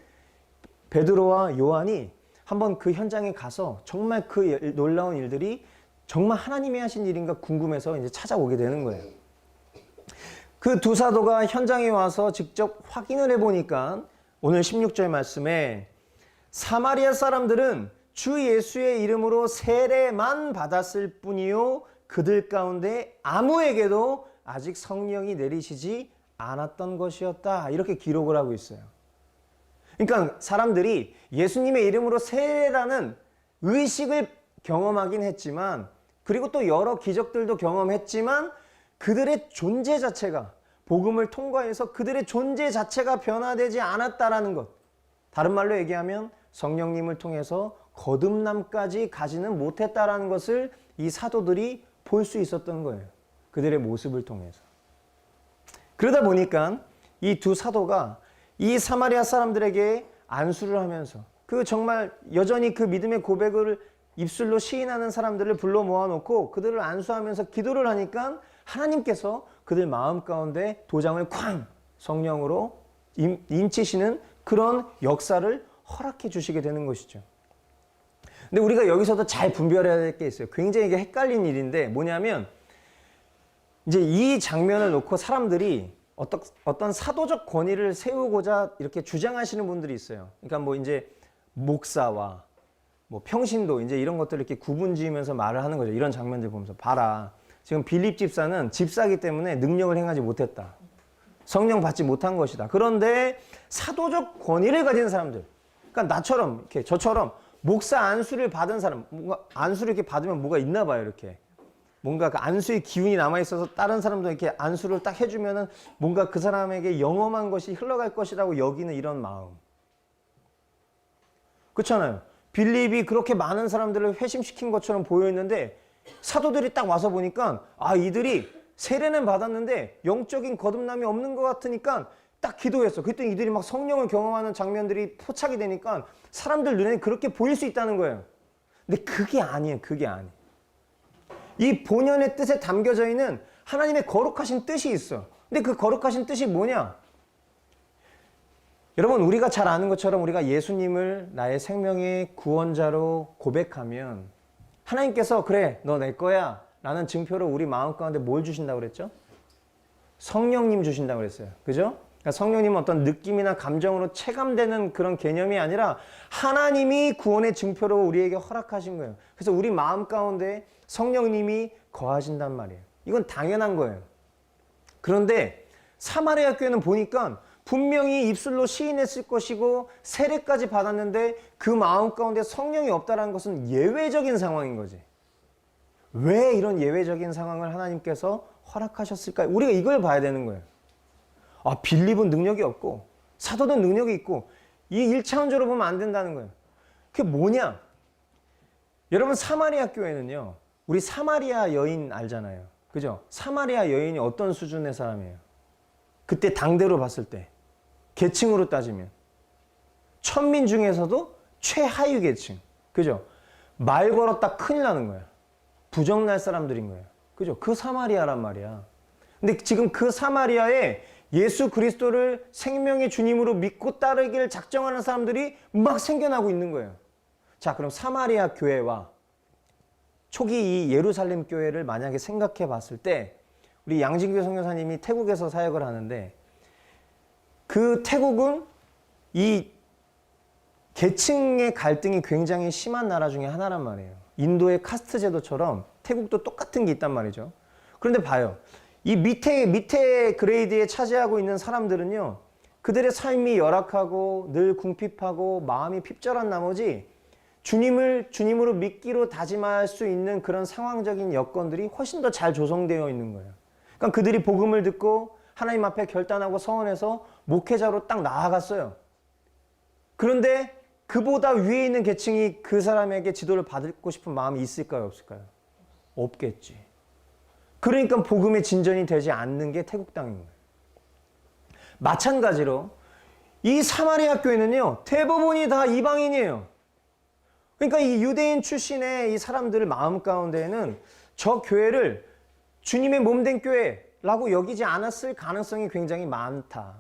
베드로와 요한이 한번 그 현장에 가서 정말 그 놀라운 일들이 정말 하나님이 하신 일인가 궁금해서 이제 찾아오게 되는 거예요. 그 두 사도가 현장에 와서 직접 확인을 해보니까 오늘 16절 말씀에 사마리아 사람들은 주 예수의 이름으로 세례만 받았을 뿐이요 그들 가운데 아무에게도 아직 성령이 내리시지 않았던 것이었다. 이렇게 기록을 하고 있어요. 그러니까 사람들이 예수님의 이름으로 세례라는 의식을 경험하긴 했지만, 그리고 또 여러 기적들도 경험했지만, 그들의 존재 자체가, 복음을 통과해서 그들의 존재 자체가 변화되지 않았다라는 것. 다른 말로 얘기하면 성령님을 통해서 거듭남까지 가지는 못했다라는 것을 이 사도들이 볼 수 있었던 거예요. 그들의 모습을 통해서. 그러다 보니까 이 두 사도가 이 사마리아 사람들에게 안수를 하면서 그 정말 여전히 그 믿음의 고백을 입술로 시인하는 사람들을 불러 모아놓고 그들을 안수하면서 기도를 하니까 하나님께서 그들 마음 가운데 도장을 쾅 성령으로 인치시는 그런 역사를 허락해 주시게 되는 것이죠. 근데 우리가 여기서도 잘 분별해야 될 게 있어요. 굉장히 이게 헷갈린 일인데 뭐냐면 이제 이 장면을 놓고 사람들이 어떤 사도적 권위를 세우고자 이렇게 주장하시는 분들이 있어요. 그러니까 뭐 이제 목사와 뭐 평신도 이제 이런 것들을 이렇게 구분 지으면서 말을 하는 거죠. 이런 장면들 보면서 봐라. 지금 빌립 집사는 집사기 때문에 능력을 행하지 못했다. 성령 받지 못한 것이다. 그런데 사도적 권위를 가진 사람들, 그러니까 나처럼 이렇게 저처럼 목사 안수를 받은 사람, 뭔가 안수를 이렇게 받으면 뭐가 있나 봐요. 이렇게 뭔가 그 안수의 기운이 남아 있어서 다른 사람도 이렇게 안수를 딱 해주면은 뭔가 그 사람에게 영험한 것이 흘러갈 것이라고 여기는 이런 마음. 그렇잖아요. 빌립이 그렇게 많은 사람들을 회심시킨 것처럼 보였는데 사도들이 딱 와서 보니까 아, 이들이 세례는 받았는데 영적인 거듭남이 없는 것 같으니까 딱 기도했어. 그랬더니 이들이 막 성령을 경험하는 장면들이 포착이 되니까 사람들 눈에 그렇게 보일 수 있다는 거예요. 근데 그게 아니에요. 그게 아니에요. 이 본연의 뜻에 담겨져 있는 하나님의 거룩하신 뜻이 있어. 근데 그 거룩하신 뜻이 뭐냐? 여러분, 우리가 잘 아는 것처럼 우리가 예수님을 나의 생명의 구원자로 고백하면 하나님께서 그래, 너 내 거야 라는 증표로 우리 마음 가운데 뭘 주신다고 그랬죠? 성령님 주신다고 그랬어요. 그죠? 그러니까 성령님은 어떤 느낌이나 감정으로 체감되는 그런 개념이 아니라 하나님이 구원의 증표로 우리에게 허락하신 거예요. 그래서 우리 마음 가운데 성령님이 거하신단 말이에요. 이건 당연한 거예요. 그런데 사마리아 교회는 보니까 분명히 입술로 시인했을 것이고 세례까지 받았는데 그 마음 가운데 성령이 없다는 것은 예외적인 상황인 거지. 왜 이런 예외적인 상황을 하나님께서 허락하셨을까요? 우리가 이걸 봐야 되는 거예요. 아, 빌립은 능력이 없고 사도는 능력이 있고 이 1차원적으로 보면 안 된다는 거예요. 그게 뭐냐? 여러분, 사마리아 교회는요, 우리 사마리아 여인 알잖아요. 그죠? 사마리아 여인이 어떤 수준의 사람이에요? 그때 당대로 봤을 때 계층으로 따지면 천민 중에서도 최하위 계층. 그죠? 말 걸었다 큰일 나는 거야. 부정날 사람들인 거예요. 그죠? 그 사마리아란 말이야. 근데 지금 그 사마리아에 예수 그리스도를 생명의 주님으로 믿고 따르기를 작정하는 사람들이 막 생겨나고 있는 거예요. 자, 그럼 사마리아 교회와 초기 이 예루살렘 교회를 만약에 생각해 봤을 때 우리 양진규 선교사님이 태국에서 사역을 하는데 그 태국은 이 계층의 갈등이 굉장히 심한 나라 중에 하나란 말이에요. 인도의 카스트 제도처럼 태국도 똑같은 게 있단 말이죠. 그런데 봐요. 이 밑에 그레이드에 차지하고 있는 사람들은요, 그들의 삶이 열악하고 늘 궁핍하고 마음이 핍절한 나머지 주님으로 믿기로 다짐할 수 있는 그런 상황적인 여건들이 훨씬 더 잘 조성되어 있는 거예요. 그러니까 그들이 복음을 듣고 하나님 앞에 결단하고 서원해서 목회자로 딱 나아갔어요. 그런데 그보다 위에 있는 계층이 그 사람에게 지도를 받고 싶은 마음이 있을까요? 없을까요? 없겠지. 그러니까 복음의 진전이 되지 않는 게 태국 땅인 거예요. 마찬가지로 이 사마리아 교회는요, 대부분이 다 이방인이에요. 그러니까 이 유대인 출신의 이 사람들 마음 가운데에는 저 교회를 주님의 몸된 교회라고 여기지 않았을 가능성이 굉장히 많다.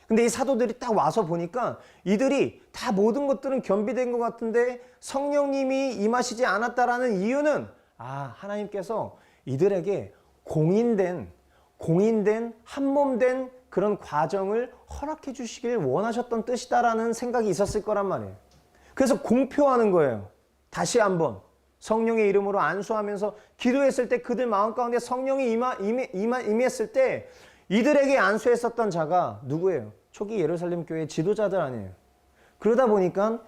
근데 이 사도들이 딱 와서 보니까 이들이 다 모든 것들은 겸비된 것 같은데 성령님이 임하시지 않았다라는 이유는 하나님께서 이들에게 공인된 한몸된 그런 과정을 허락해 주시길 원하셨던 뜻이다라는 생각이 있었을 거란 말이에요. 그래서 공표하는 거예요. 다시 한번 성령의 이름으로 안수하면서 기도했을 때 그들 마음 가운데 성령이 임했을 때 이들에게 안수했었던 자가 누구예요? 초기 예루살렘 교회의 지도자들 아니에요. 그러다 보니까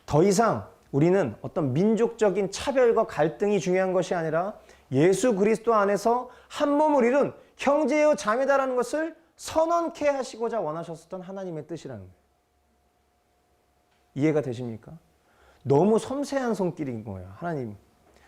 더 이상 우리는 어떤 민족적인 차별과 갈등이 중요한 것이 아니라 예수 그리스도 안에서 한 몸을 이룬 형제요 자매다라는 것을 선언케 하시고자 원하셨었던 하나님의 뜻이라는 거예요. 이해가 되십니까? 너무 섬세한 손길인 거예요. 하나님.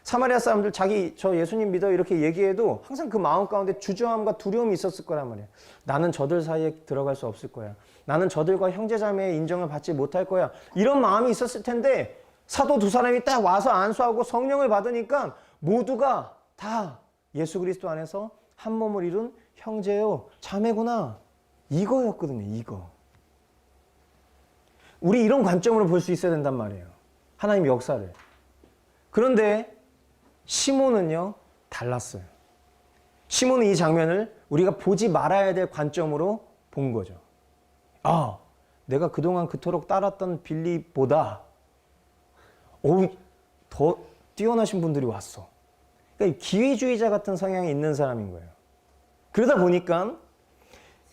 사마리아 사람들 저 예수님 믿어 이렇게 얘기해도 항상 그 마음 가운데 주저함과 두려움이 있었을 거란 말이에요. 나는 저들 사이에 들어갈 수 없을 거야. 나는 저들과 형제자매의 인정을 받지 못할 거야. 이런 마음이 있었을 텐데 사도 두 사람이 딱 와서 안수하고 성령을 받으니까 모두가 다 예수 그리스도 안에서 한 몸을 이룬 형제요 자매구나. 이거였거든요. 이거. 우리 이런 관점으로 볼 수 있어야 된단 말이에요. 하나님의 역사를. 그런데 시몬은요, 달랐어요. 시몬은 이 장면을 우리가 보지 말아야 될 관점으로 본 거죠. 아, 내가 그동안 그토록 따랐던 빌립보다 더 뛰어나신 분들이 왔어. 그러니까 기회주의자 같은 성향이 있는 사람인 거예요. 그러다 보니까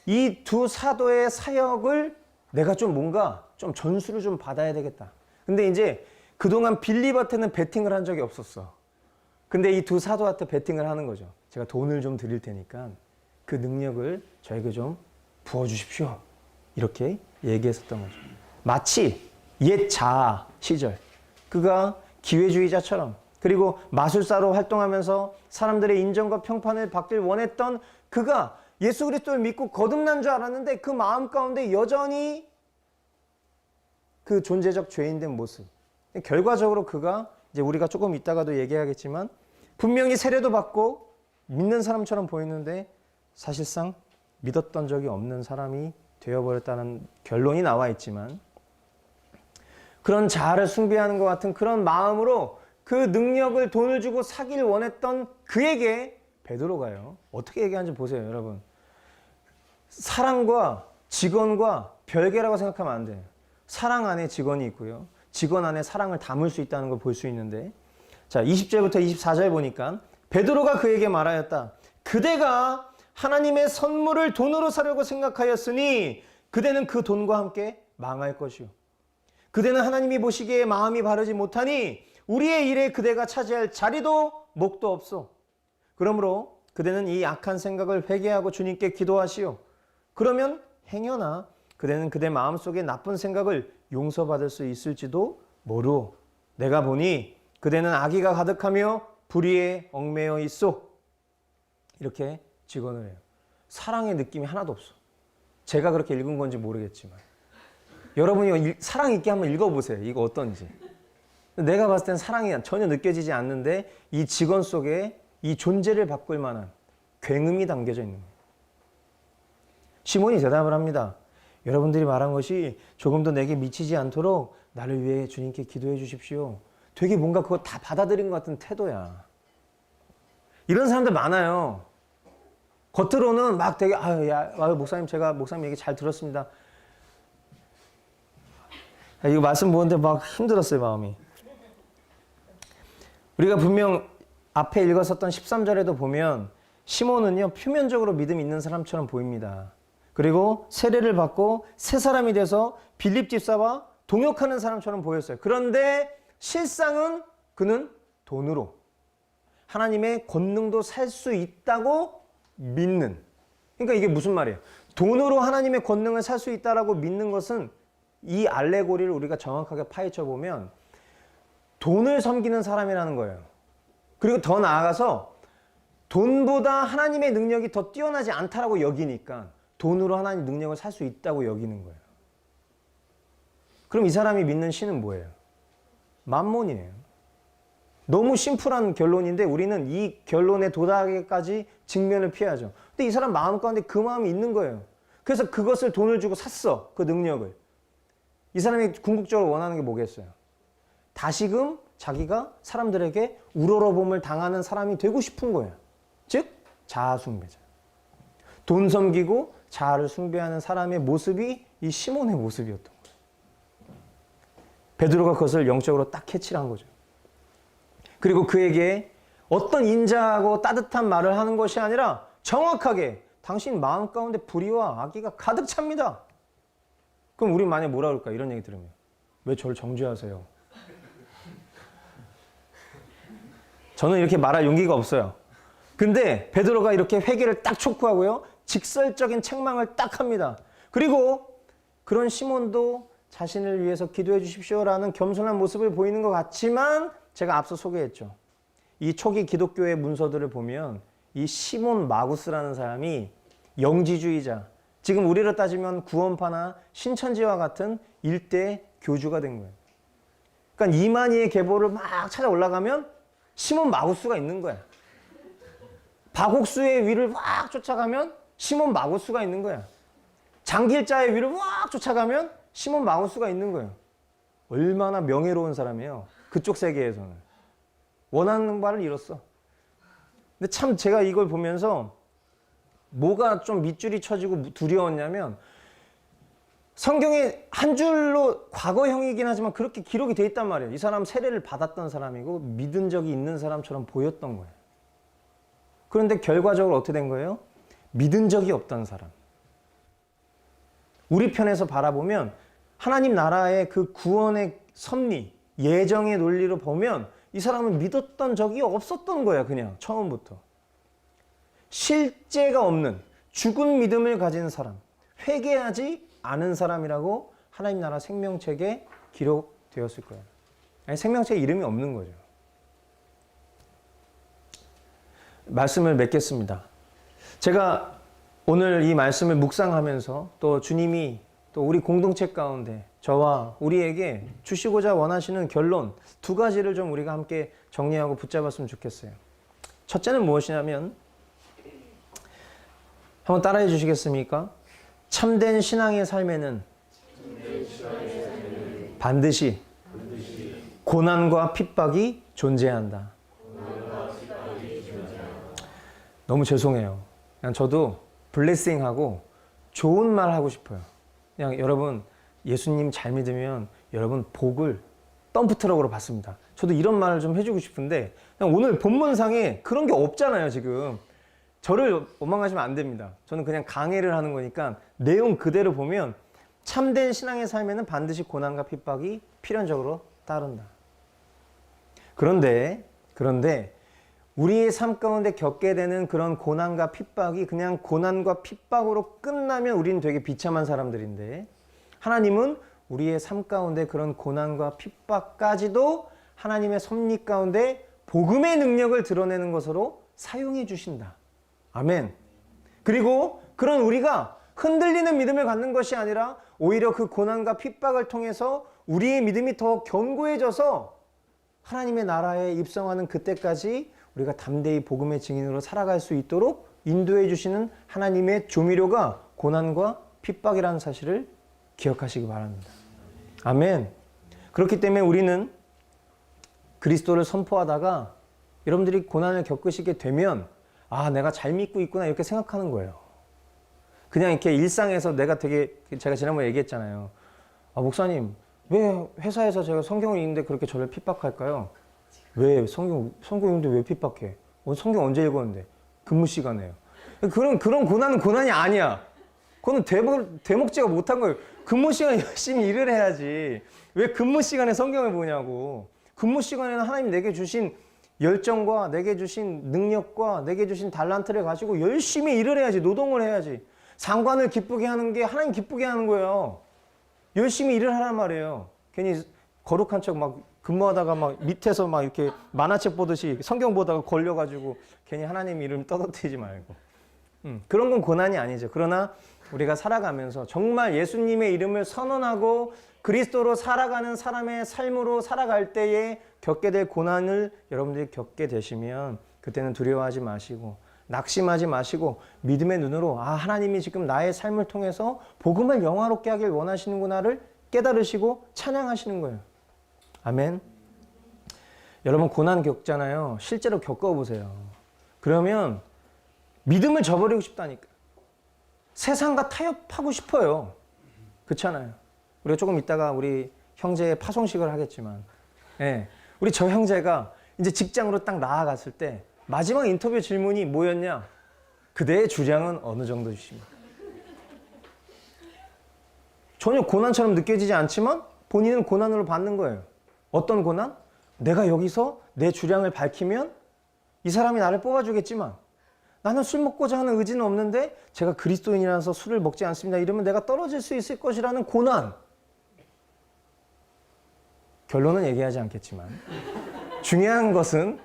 이 두 사도의 사역을 내가 좀 뭔가 좀 전수를 좀 받아야 되겠다. 근데 이제 그동안 빌립한테는 베팅을 한 적이 없었어. 근데 이 두 사도한테 베팅을 하는 거죠. 제가 돈을 좀 드릴 테니까 그 능력을 저에게 좀 부어주십시오. 이렇게 얘기했었던 거죠. 마치 옛 자아 시절 그가 기회주의자처럼 그리고 마술사로 활동하면서 사람들의 인정과 평판을 받길 원했던 그가 예수 그리스도를 믿고 거듭난 줄 알았는데 그 마음 가운데 여전히 그 존재적 죄인된 모습. 결과적으로 그가 이제 우리가 조금 이따가도 얘기하겠지만 분명히 세례도 받고 믿는 사람처럼 보이는데 사실상 믿었던 적이 없는 사람이 되어버렸다는 결론이 나와 있지만 그런 자아를 숭배하는 것 같은 그런 마음으로 그 능력을 돈을 주고 사기를 원했던 그에게 베드로가요. 어떻게 얘기하는지 보세요, 여러분. 사랑과 직원과 별개라고 생각하면 안 돼요. 사랑 안에 직원이 있고요. 직원 안에 사랑을 담을 수 있다는 걸 볼 수 있는데 자, 20절부터 24절 보니까 베드로가 그에게 말하였다. 그대가 하나님의 선물을 돈으로 사려고 생각하였으니 그대는 그 돈과 함께 망할 것이요. 그대는 하나님이 보시기에 마음이 바르지 못하니 우리의 일에 그대가 차지할 자리도 목도 없소. 그러므로 그대는 이 악한 생각을 회개하고 주님께 기도하시오. 그러면 행여나 그대는 그대 마음속에 나쁜 생각을 용서받을 수 있을지도 모르오. 내가 보니 그대는 악의가 가득하며 불의에 얽매여 있소. 이렇게 직언을 해요. 사랑의 느낌이 하나도 없어. 제가 그렇게 읽은 건지 모르겠지만 여러분이 사랑 있게 한번 읽어보세요. 이거 어떤지. 내가 봤을 땐 사랑이 전혀 느껴지지 않는데 이 직언 속에 이 존재를 바꿀 만한 굉음이 담겨져 있는 거예요. 시몬이 대답을 합니다. 여러분들이 말한 것이 조금 더 내게 미치지 않도록 나를 위해 주님께 기도해 주십시오. 되게 뭔가 그거 다 받아들인 것 같은 태도야. 이런 사람들 많아요. 겉으로는 막 되게 목사님 제가 목사님 얘기 잘 들었습니다. 이거 말씀 보는데 막 힘들었어요, 마음이. 우리가 분명 앞에 읽었었던 13절에도 보면 시몬은요, 표면적으로 믿음 있는 사람처럼 보입니다. 그리고 세례를 받고 새 사람이 돼서 빌립 집사와 동역하는 사람처럼 보였어요. 그런데 실상은 그는 돈으로 하나님의 권능도 살 수 있다고 믿는. 그러니까 이게 무슨 말이에요? 돈으로 하나님의 권능을 살 수 있다라고 믿는 것은 이 알레고리를 우리가 정확하게 파헤쳐 보면 돈을 섬기는 사람이라는 거예요. 그리고 더 나아가서 돈보다 하나님의 능력이 더 뛰어나지 않다라고 여기니까 돈으로 하나님 능력을 살 수 있다고 여기는 거예요. 그럼 이 사람이 믿는 신은 뭐예요? 맘몬이에요. 너무 심플한 결론인데 우리는 이 결론에 도달하기까지 직면을 피하죠. 근데 이 사람 마음 가운데 그 마음이 있는 거예요. 그래서 그것을 돈을 주고 샀어. 그 능력을. 이 사람이 궁극적으로 원하는 게 뭐겠어요? 다시금 자기가 사람들에게 우러러봄을 당하는 사람이 되고 싶은 거예요. 즉 자아 숭배자. 돈 섬기고 자아를 숭배하는 사람의 모습이 이 시몬의 모습이었던 거예요. 베드로가 그것을 영적으로 딱 캐치를 한 거죠. 그리고 그에게 어떤 인자하고 따뜻한 말을 하는 것이 아니라 정확하게 당신 마음 가운데 불의와 악의가 가득 찹니다. 그럼 우리 만약에 뭐라 그럴까? 이런 얘기 들으면 왜 저를 정죄하세요? 저는 이렇게 말할 용기가 없어요. 근데 베드로가 이렇게 회개를 딱 촉구하고요. 직설적인 책망을 딱 합니다. 그리고 그런 시몬도 자신을 위해서 기도해 주십시오라는 겸손한 모습을 보이는 것 같지만 제가 앞서 소개했죠. 이 초기 기독교의 문서들을 보면 이 시몬 마구스라는 사람이 영지주의자, 지금 우리로 따지면 구원파나 신천지와 같은 일대 교주가 된 거예요. 그러니까 이만희의 계보를 막 찾아 올라가면 시몬 마구스가 있는 거야. 박옥수의 위를 막 쫓아가면 시몬 마구스가 있는 거야. 장길자의 위를 막 쫓아가면 시몬 마구스가 있는 거예요. 얼마나 명예로운 사람이에요. 그쪽 세계에서는. 원하는 바를 이뤘어. 근데 참 제가 이걸 보면서 뭐가 좀 밑줄이 쳐지고 두려웠냐면 성경에 한 줄로 과거형이긴 하지만 그렇게 기록이 돼 있단 말이에요. 이 사람 세례를 받았던 사람이고 믿은 적이 있는 사람처럼 보였던 거예요. 그런데 결과적으로 어떻게 된 거예요? 믿은 적이 없던 사람. 우리 편에서 바라보면 하나님 나라의 그 구원의 섭리, 예정의 논리로 보면 이 사람은 믿었던 적이 없었던 거야, 그냥 처음부터. 실제가 없는 죽은 믿음을 가진 사람, 회개하지 않은 사람이라고 하나님 나라 생명책에 기록되었을 거예요. 아니, 생명책에 이름이 없는 거죠. 말씀을 맺겠습니다. 제가 오늘 이 말씀을 묵상하면서 또 주님이 또 우리 공동체 가운데 저와 우리에게 주시고자 원하시는 결론 두 가지를 좀 우리가 함께 정리하고 붙잡았으면 좋겠어요. 첫째는 무엇이냐면 한번 따라해 주시겠습니까? 참된 신앙의 삶에는 반드시 고난과 핍박이 존재한다. 너무 죄송해요. 그냥 저도 블레싱하고 좋은 말 하고 싶어요. 그냥 여러분 예수님 잘 믿으면 여러분 복을 덤프트럭으로 받습니다. 저도 이런 말을 좀 해주고 싶은데 그냥 오늘 본문상에 그런 게 없잖아요. 지금 저를 원망하시면 안 됩니다. 저는 그냥 강해를 하는 거니까 내용 그대로 보면 참된 신앙의 삶에는 반드시 고난과 핍박이 필연적으로 따른다. 그런데 우리의 삶 가운데 겪게 되는 그런 고난과 핍박이 그냥 고난과 핍박으로 끝나면 우리는 되게 비참한 사람들인데 하나님은 우리의 삶 가운데 그런 고난과 핍박까지도 하나님의 섭리 가운데 복음의 능력을 드러내는 것으로 사용해 주신다. 아멘. 그리고 그런 우리가 흔들리는 믿음을 갖는 것이 아니라 오히려 그 고난과 핍박을 통해서 우리의 믿음이 더 견고해져서 하나님의 나라에 입성하는 그때까지 우리가 담대히 복음의 증인으로 살아갈 수 있도록 인도해 주시는 하나님의 조미료가 고난과 핍박이라는 사실을 기억하시기 바랍니다. 아멘. 그렇기 때문에 우리는 그리스도를 선포하다가 여러분들이 고난을 겪으시게 되면 아, 내가 잘 믿고 있구나 이렇게 생각하는 거예요. 그냥 이렇게 일상에서 내가 되게 제가 지난번에 얘기했잖아요. 아, 목사님 왜 회사에서 제가 성경을 읽는데 그렇게 저를 핍박할까요? 왜 성경 읽는데 왜 핍박해? 성경 언제 읽었는데? 근무 시간에요. 그런 고난은 고난이 아니야. 그거는 대목제가 못한 거예요. 근무 시간에 열심히 일을 해야지. 왜 근무 시간에 성경을 보냐고. 근무 시간에는 하나님 내게 주신 열정과 내게 주신 능력과 내게 주신 달란트를 가지고 열심히 일을 해야지. 노동을 해야지. 상관을 기쁘게 하는 게 하나님 기쁘게 하는 거예요. 열심히 일을 하란 말이에요. 괜히 거룩한 척 막 근무하다가 막 밑에서 막 이렇게 만화책 보듯이 성경 보다가 걸려가지고 괜히 하나님 이름 떠들지 말고. 그런 건 고난이 아니죠. 그러나 우리가 살아가면서 정말 예수님의 이름을 선언하고 그리스도로 살아가는 사람의 삶으로 살아갈 때에 겪게 될 고난을 여러분들이 겪게 되시면 그때는 두려워하지 마시고 낙심하지 마시고 믿음의 눈으로 아, 하나님이 지금 나의 삶을 통해서 복음을 영화롭게 하길 원하시는구나를 깨달으시고 찬양하시는 거예요. 아멘. 여러분 고난 겪잖아요. 실제로 겪어보세요. 그러면 믿음을 저버리고 싶다니까. 세상과 타협하고 싶어요. 그렇잖아요. 우리가 조금 이따가 우리 형제의 파송식을 하겠지만 우리 저 형제가 이제 직장으로 딱 나아갔을 때 마지막 인터뷰 질문이 뭐였냐? 그대의 주량은 어느 정도이십니까? 전혀 고난처럼 느껴지지 않지만 본인은 고난으로 받는 거예요. 어떤 고난? 내가 여기서 내 주량을 밝히면 이 사람이 나를 뽑아주겠지만 나는 술 먹고자 하는 의지는 없는데 제가 그리스도인이라서 술을 먹지 않습니다. 이러면 내가 떨어질 수 있을 것이라는 고난. 결론은 얘기하지 않겠지만 중요한 것은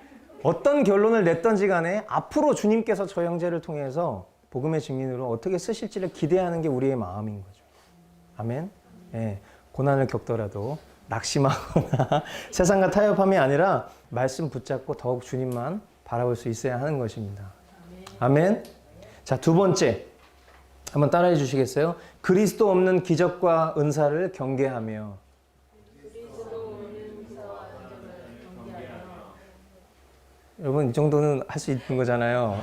어떤 결론을 냈던지 간에 앞으로 주님께서 저 형제를 통해서 복음의 증인으로 어떻게 쓰실지를 기대하는 게 우리의 마음인 거죠. 아멘. 예, 고난을 겪더라도 낙심하거나 세상과 타협함이 아니라 말씀 붙잡고 더욱 주님만 바라볼 수 있어야 하는 것입니다. 아멘. 자, 두 번째 한번 따라해 주시겠어요? 그리스도 없는 기적과 은사를 경계하며. 여러분 이 정도는 할 수 있는 거잖아요.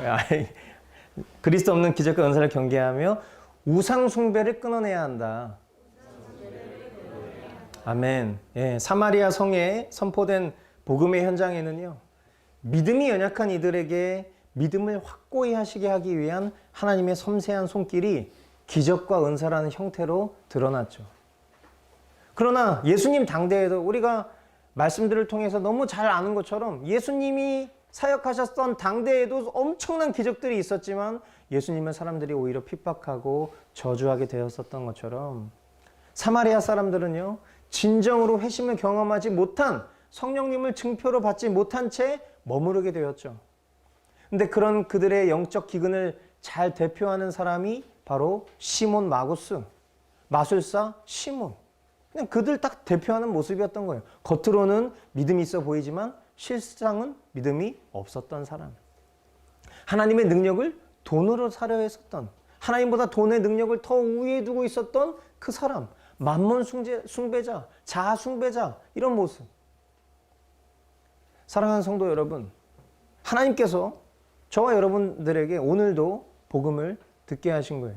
그리스도 없는 기적과 은사를 경계하며 우상 숭배를 끊어내야 한다. 아멘. 예, 사마리아 성에 선포된 복음의 현장에는요, 믿음이 연약한 이들에게 믿음을 확고히 하시게 하기 위한 하나님의 섬세한 손길이 기적과 은사라는 형태로 드러났죠. 그러나 예수님 당대에도 우리가 말씀들을 통해서 너무 잘 아는 것처럼 예수님이 사역하셨던 당대에도 엄청난 기적들이 있었지만 예수님은 사람들이 오히려 핍박하고 저주하게 되었었던 것처럼 사마리아 사람들은요, 진정으로 회심을 경험하지 못한, 성령님을 증표로 받지 못한 채 머무르게 되었죠. 근데 그런 그들의 영적 기근을 잘 대표하는 사람이 바로 시몬 마구스, 마술사 시몬. 그냥 그들 딱 대표하는 모습이었던 거예요. 겉으로는 믿음이 있어 보이지만 실상은 믿음이 없었던 사람. 하나님의 능력을 돈으로 사려 했었던, 하나님보다 돈의 능력을 더 우위에 두고 있었던 그 사람. 만몬 숭배자, 자아 숭배자, 이런 모습. 사랑하는 성도 여러분, 하나님께서 저와 여러분들에게 오늘도 복음을 듣게 하신 거예요.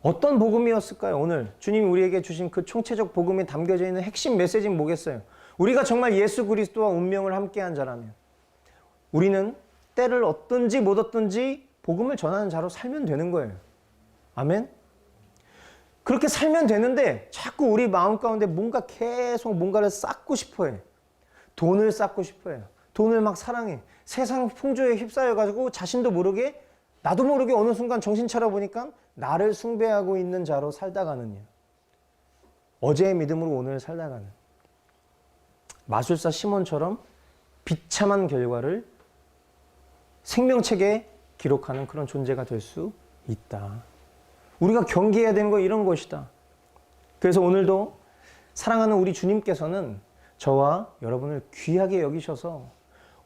어떤 복음이었을까요? 오늘 주님이 우리에게 주신 그 총체적 복음에 담겨져 있는 핵심 메시지는 뭐겠어요? 우리가 정말 예수 그리스도와 운명을 함께한 자라면 우리는 때를 얻든지 못 얻든지 복음을 전하는 자로 살면 되는 거예요. 아멘? 그렇게 살면 되는데 자꾸 우리 마음 가운데 뭔가 계속 뭔가를 쌓고 싶어 해. 돈을 쌓고 싶어 해요. 돈을 막 사랑해. 세상 풍조에 휩싸여가지고 자신도 모르게, 나도 모르게 어느 순간 정신 차려보니까 나를 숭배하고 있는 자로 살다가는요, 어제의 믿음으로 오늘 살다가는 마술사 시몬처럼 비참한 결과를 생명책에 기록하는 그런 존재가 될 수 있다. 우리가 경계해야 되는 거 이런 것이다. 그래서 오늘도 사랑하는 우리 주님께서는 저와 여러분을 귀하게 여기셔서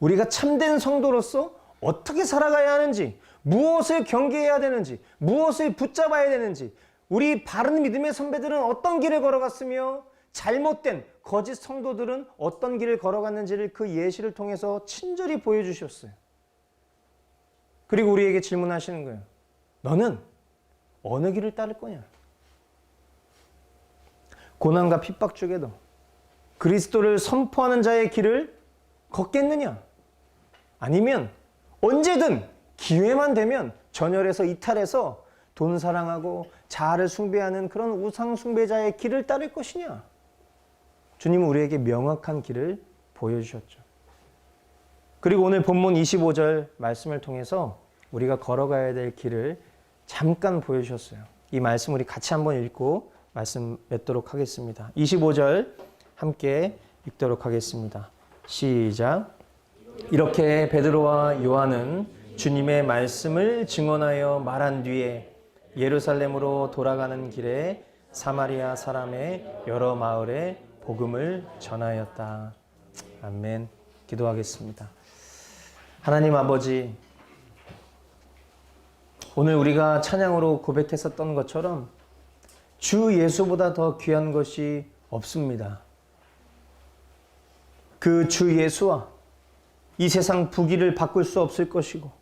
우리가 참된 성도로서 어떻게 살아가야 하는지, 무엇을 경계해야 되는지, 무엇을 붙잡아야 되는지, 우리 바른 믿음의 선배들은 어떤 길을 걸어갔으며 잘못된 거짓 성도들은 어떤 길을 걸어갔는지를 그 예시를 통해서 친절히 보여주셨어요. 그리고 우리에게 질문하시는 거예요. 너는 어느 길을 따를 거냐? 고난과 핍박 중에도 그리스도를 선포하는 자의 길을 걷겠느냐? 아니면 언제든 기회만 되면 전열에서 이탈해서 돈 사랑하고 자아를 숭배하는 그런 우상 숭배자의 길을 따를 것이냐? 주님은 우리에게 명확한 길을 보여주셨죠. 그리고 오늘 본문 25절 말씀을 통해서 우리가 걸어가야 될 길을 잠깐 보여주셨어요. 이 말씀 우리 같이 한번 읽고 말씀 맺도록 하겠습니다. 25절 함께 읽도록 하겠습니다. 시작. 이렇게 베드로와 요한은 주님의 말씀을 증언하여 말한 뒤에 예루살렘으로 돌아가는 길에 사마리아 사람의 여러 마을에 복음을 전하였다. 아멘. 기도하겠습니다. 하나님 아버지, 오늘 우리가 찬양으로 고백했었던 것처럼 주 예수보다 더 귀한 것이 없습니다. 그 주 예수와 이 세상 부귀를 바꿀 수 없을 것이고,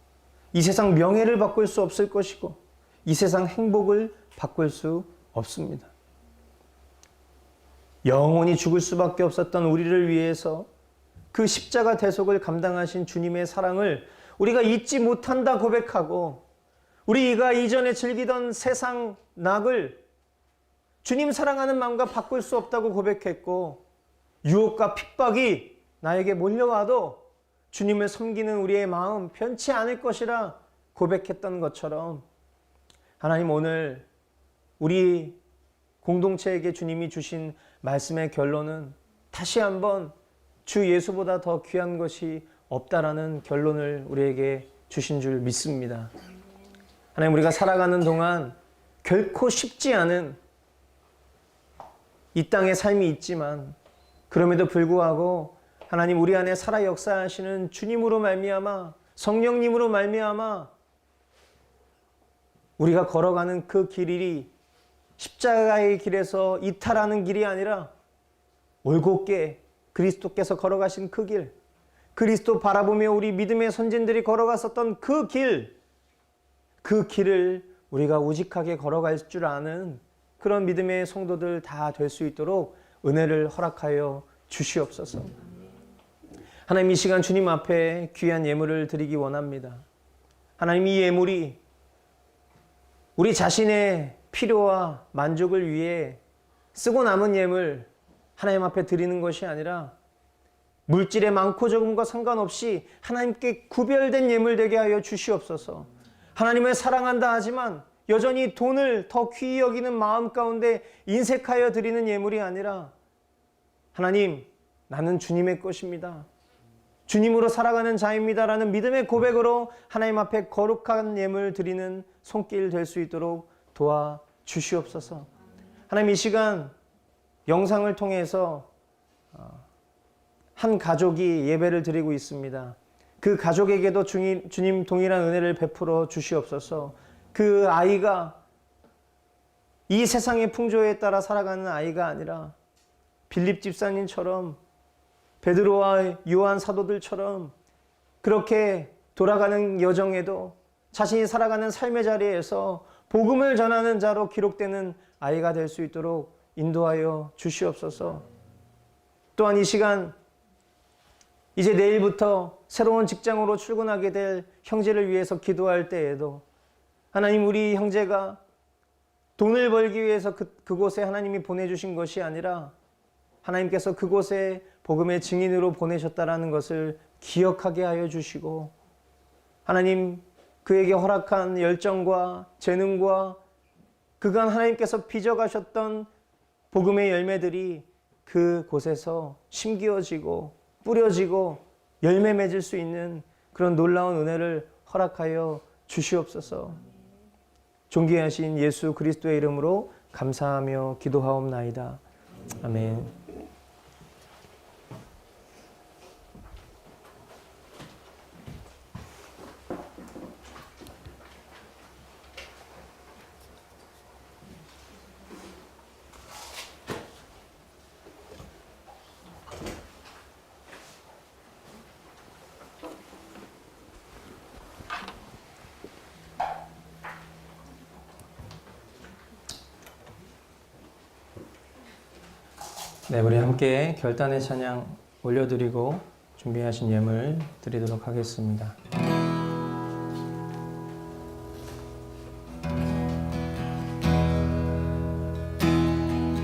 이 세상 명예를 바꿀 수 없을 것이고, 이 세상 행복을 바꿀 수 없습니다. 영원히 죽을 수밖에 없었던 우리를 위해서 그 십자가 대속을 감당하신 주님의 사랑을 우리가 잊지 못한다 고백하고, 우리가 이전에 즐기던 세상 낙을 주님 사랑하는 마음과 바꿀 수 없다고 고백했고, 유혹과 핍박이 나에게 몰려와도 주님을 섬기는 우리의 마음 변치 않을 것이라 고백했던 것처럼 하나님, 오늘 우리 공동체에게 주님이 주신 말씀의 결론은 다시 한번 주 예수보다 더 귀한 것이 없다라는 결론을 우리에게 주신 줄 믿습니다. 하나님, 우리가 살아가는 동안 결코 쉽지 않은 이 땅의 삶이 있지만 그럼에도 불구하고 하나님, 우리 안에 살아 역사하시는 주님으로 말미암아, 성령님으로 말미암아 우리가 걸어가는 그 길이 십자가의 길에서 이탈하는 길이 아니라 올곧게 그리스도께서 걸어가신 그 길, 그리스도 바라보며 우리 믿음의 선진들이 걸어갔었던 그 길을 우리가 우직하게 걸어갈 줄 아는 그런 믿음의 성도들 다 될 수 있도록 은혜를 허락하여 주시옵소서. 하나님, 이 시간 주님 앞에 귀한 예물을 드리기 원합니다. 하나님, 이 예물이 우리 자신의 필요와 만족을 위해 쓰고 남은 예물 하나님 앞에 드리는 것이 아니라 물질의 많고 적음과 상관없이 하나님께 구별된 예물 되게 하여 주시옵소서. 하나님을 사랑한다 하지만 여전히 돈을 더 귀히 여기는 마음 가운데 인색하여 드리는 예물이 아니라 하나님, 나는 주님의 것입니다, 주님으로 살아가는 자입니다라는 믿음의 고백으로 하나님 앞에 거룩한 예물 드리는 손길 될 수 있도록 도와 주시옵소서. 하나님, 이 시간 영상을 통해서 한 가족이 예배를 드리고 있습니다. 그 가족에게도 주님 동일한 은혜를 베풀어 주시옵소서. 그 아이가 이 세상의 풍조에 따라 살아가는 아이가 아니라 빌립 집사님처럼, 베드로와 요한 사도들처럼 그렇게 돌아가는 여정에도 자신이 살아가는 삶의 자리에서 복음을 전하는 자로 기록되는 아이가 될 수 있도록 인도하여 주시옵소서. 또한 이 시간 이제 내일부터 새로운 직장으로 출근하게 될 형제를 위해서 기도할 때에도 하나님, 우리 형제가 돈을 벌기 위해서 그곳에 하나님이 보내주신 것이 아니라 하나님께서 그곳에 복음의 증인으로 보내셨다라는 것을 기억하게 하여 주시고, 하나님, 그에게 허락한 열정과 재능과 그간 하나님께서 빚어가셨던 복음의 열매들이 그곳에서 심기어지고 뿌려지고 열매 맺을 수 있는 그런 놀라운 은혜를 허락하여 주시옵소서. 존귀하신 예수 그리스도의 이름으로 감사하며 기도하옵나이다. 아멘. 네, 우리 함께 결단의 찬양 올려드리고 준비하신 예물 드리도록 하겠습니다.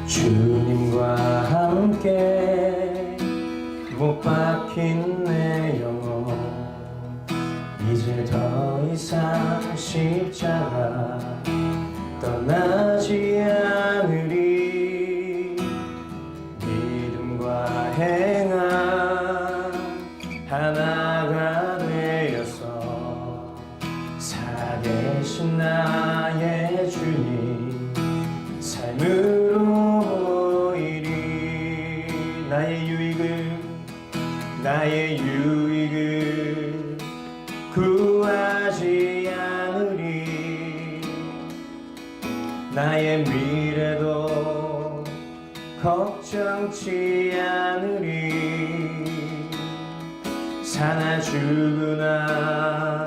주님과 함께 못 박힌 내 영혼, 이제 더 이상 십자가 떠나지 않으리. 행한 하나가 되어서 살아계신 나의 주님 삶으로 보이리. 나의 유익을 구하지 않으리. 나의 미래도 걱정치 않으리. 사나 죽으나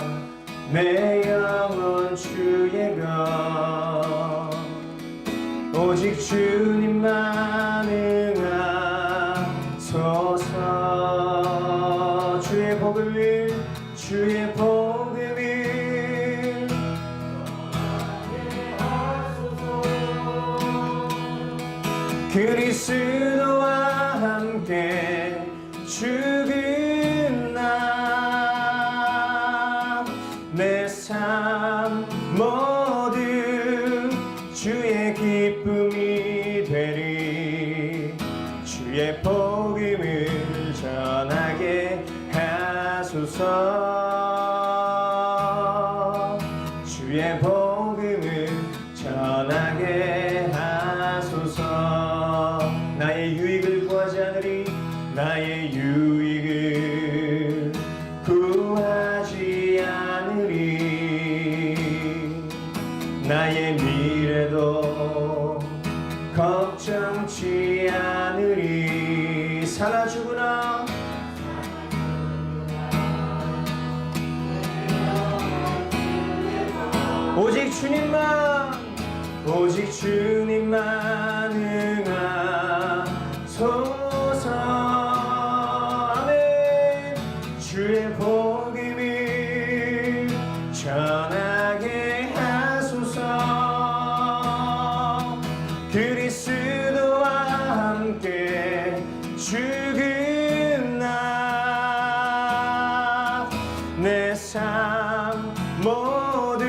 내 영혼 주의 것, 오직 주님만 응하소서. 주의 복을 그리스도와 함께 죽은 나 복음을 전하게 하소서. 나의 유익을 구하지 않으리. 나의 유익을 구하지 않으리. 나의 미래도 걱정치 않으리. 살아 죽으나 오직 주님만 응하소서. 아멘. 주의 복음을 전하게 하소서. 그리스도와 함께 죽은 나 내 삶 모두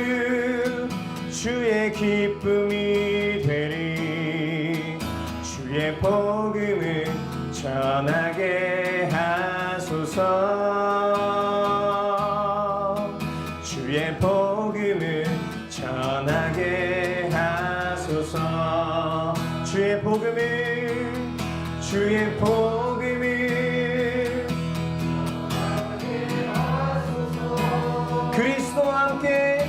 주의 기쁨이 되리. 주의 복음을 전하게 하소서. 주의 복음을 전하게 하소서. 주의 복음을 그리스도와 함께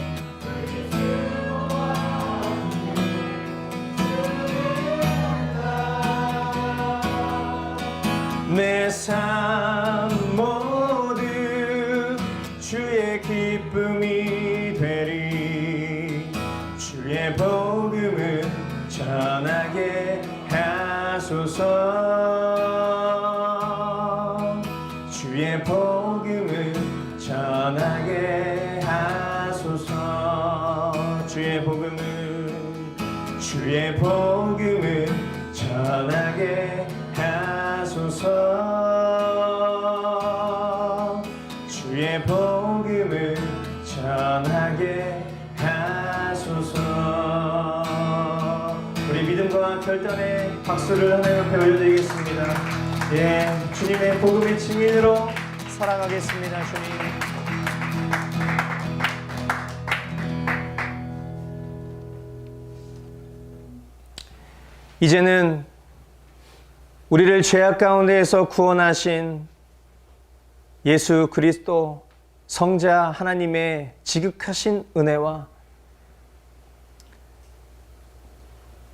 내 삶 모두 주의 기쁨이 되리. 주의 복음을 전하게 하소서. 주의 복음을 전하게 하소서. 주의 복음을 전하게 하소서. 주의 복음을 전하게 하소서. 우리 믿음과 결단의 박수를 하나님 앞에 올려드리겠습니다. 예, 주님의 복음의 증인으로 살아가겠습니다. 주님. 이제는 우리를 죄악 가운데에서 구원하신 예수 그리스도 성자 하나님의 지극하신 은혜와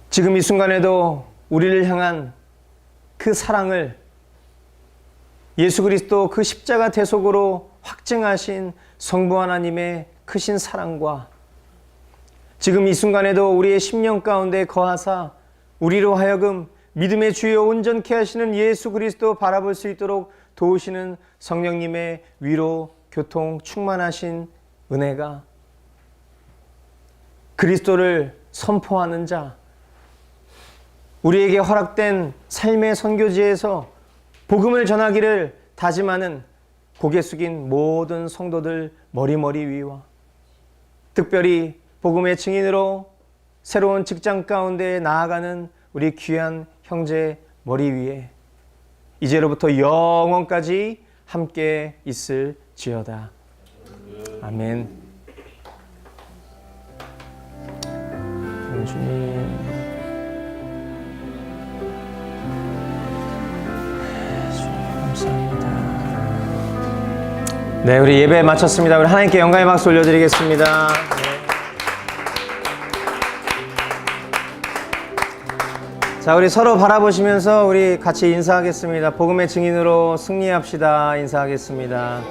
지금 이 순간에도 우리를 향한 그 사랑을 예수 그리스도 그 십자가 대속으로 확증하신 성부 하나님의 크신 사랑과 지금 이 순간에도 우리의 심령 가운데 거하사 우리로 하여금 믿음의 주여 온전케 하시는 예수 그리스도 바라볼 수 있도록 도우시는 성령님의 위로, 교통, 충만하신 은혜가 그리스도를 선포하는 자, 우리에게 허락된 삶의 선교지에서 복음을 전하기를 다짐하는 고개 숙인 모든 성도들 머리머리 위와 특별히 복음의 증인으로 새로운 직장 가운데 나아가는 우리 귀한 형제 머리 위에 이제로부터 영원까지 함께 있을지어다. 아멘. 주님, 감사합니다. 네, 우리 예배 마쳤습니다. 우리 하나님께 영광의 박수 올려드리겠습니다. 자, 우리 서로 바라보시면서 우리 같이 인사하겠습니다. 복음의 증인으로 승리합시다. 인사하겠습니다.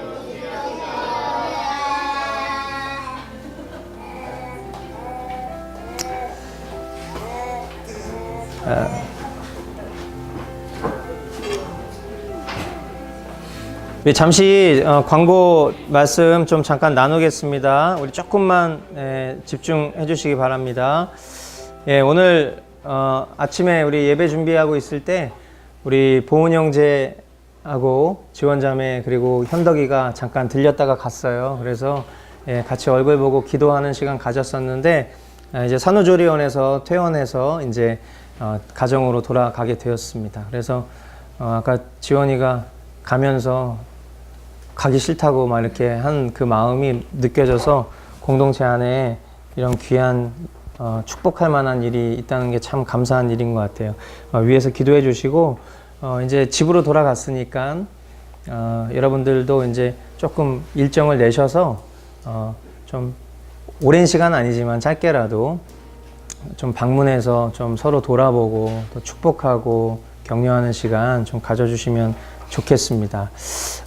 잠시 광고 말씀 좀 잠깐 나누겠습니다. 우리 조금만 집중해 주시기 바랍니다. 오늘 아침에 우리 예배 준비하고 있을 때 우리 보은 형제하고 지원자매 그리고 현덕이가 잠깐 들렸다가 갔어요. 그래서 같이 얼굴 보고 기도하는 시간 가졌었는데 이제 산후조리원에서 퇴원해서 이제 가정으로 돌아가게 되었습니다. 그래서 아까 지원이가 가면서 가기 싫다고 막 이렇게 한 그 마음이 느껴져서 공동체 안에 이런 귀한 축복할 만한 일이 있다는 게 참 감사한 일인 것 같아요. 위에서 기도해 주시고 이제 집으로 돌아갔으니까 여러분들도 이제 조금 일정을 내셔서 좀 오랜 시간 아니지만 짧게라도 좀 방문해서 좀 서로 돌아보고 또 축복하고 격려하는 시간 좀 가져주시면 좋겠습니다.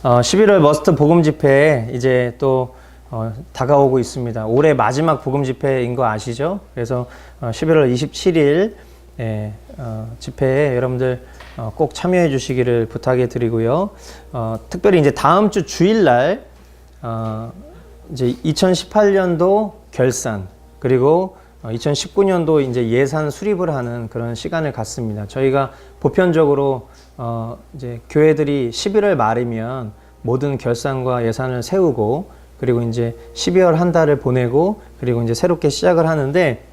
11월 머스트 복음 집회 이제 또 다가오고 있습니다. 올해 마지막 복음 집회인 거 아시죠? 그래서 11월 27일 집회에 여러분들 꼭 참여해 주시기를 부탁해 드리고요. 특별히 이제 다음 주 주일날 이제 2018년도 결산 그리고 2019년도 이제 예산 수립을 하는 그런 시간을 갖습니다. 저희가 보편적으로 이제 교회들이 11월 말이면 모든 결산과 예산을 세우고 그리고 이제 12월 한 달을 보내고 그리고 이제 새롭게 시작을 하는데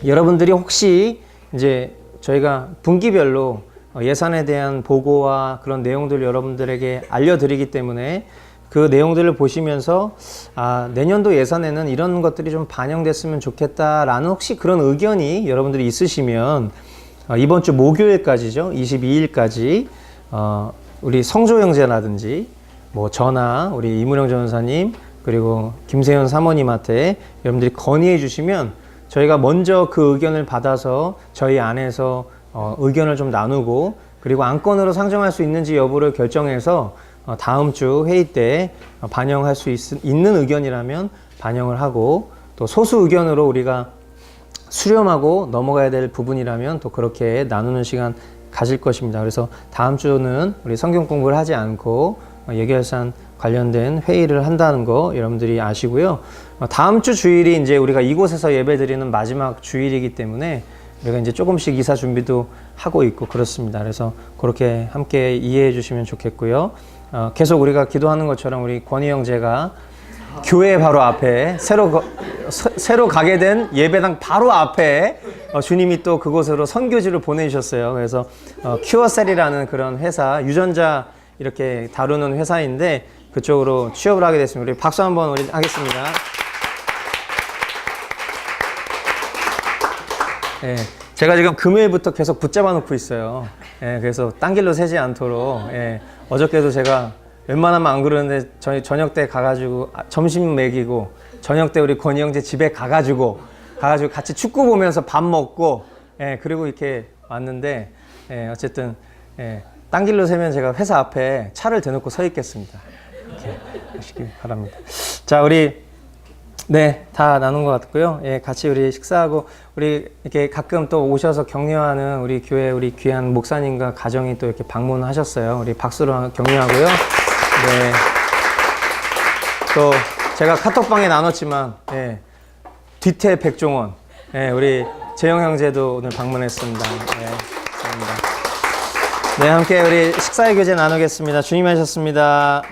여러분들이 혹시 이제 저희가 분기별로 예산에 대한 보고와 그런 내용들을 여러분들에게 알려드리기 때문에 그 내용들을 보시면서 내년도 예산에는 이런 것들이 좀 반영됐으면 좋겠다라는 혹시 그런 의견이 여러분들이 있으시면 이번 주 목요일까지죠. 22일까지 우리 성조 형제라든지 뭐 저나 우리 이무령 전사님 그리고 김세현 사모님한테 여러분들이 건의해 주시면 저희가 먼저 그 의견을 받아서 저희 안에서 의견을 좀 나누고 그리고 안건으로 상정할 수 있는지 여부를 결정해서 다음 주 회의 때 반영할 수 있는 의견이라면 반영을 하고 또 소수 의견으로 우리가 수렴하고 넘어가야 될 부분이라면 또 그렇게 나누는 시간 가질 것입니다. 그래서 다음 주는 우리 성경 공부를 하지 않고 예결산 관련된 회의를 한다는 거 여러분들이 아시고요. 다음 주 주일이 이제 우리가 이곳에서 예배드리는 마지막 주일이기 때문에 우리가 이제 조금씩 이사 준비도 하고 있고 그렇습니다. 그래서 그렇게 함께 이해해 주시면 좋겠고요. 계속 우리가 기도하는 것처럼 우리 권희 형제가 교회 바로 앞에 새로 가게 된 예배당 바로 앞에 주님이 또 그곳으로 선교지를 보내주셨어요. 그래서 큐어셀이라는 그런 회사 유전자 이렇게 다루는 회사인데 그쪽으로 취업을 하게 됐습니다. 우리 박수 한번 우리 하겠습니다. 예, 제가 지금 금요일부터 계속 붙잡아 놓고 있어요. 예, 그래서 딴 길로 새지 않도록. 예, 어저께도 제가 웬만하면 안 그러는데 저녁 때 가가지고 점심 먹이고 저녁 때 우리 권희 형제 집에 가가지고 같이 축구 보면서 밥 먹고 예, 그리고 이렇게 왔는데 예, 어쨌든 예, 딴 길로 새면 제가 회사 앞에 차를 대놓고 서 있겠습니다. 이렇게 하시길 바랍니다. 자, 우리 다 나눈 것 같고요. 예, 같이 우리 식사하고 우리 이렇게 가끔 또 오셔서 격려하는 우리 교회 우리 귀한 목사님과 가정이 또 이렇게 방문하셨어요. 우리 박수로 격려하고요. 네. 또 제가 카톡방에 나눴지만 뒤태 백종원 우리 재영 형제도 오늘 방문했습니다. 감사합니다. 네, 함께 우리 식사의 교제 나누겠습니다. 주님 하셨습니다.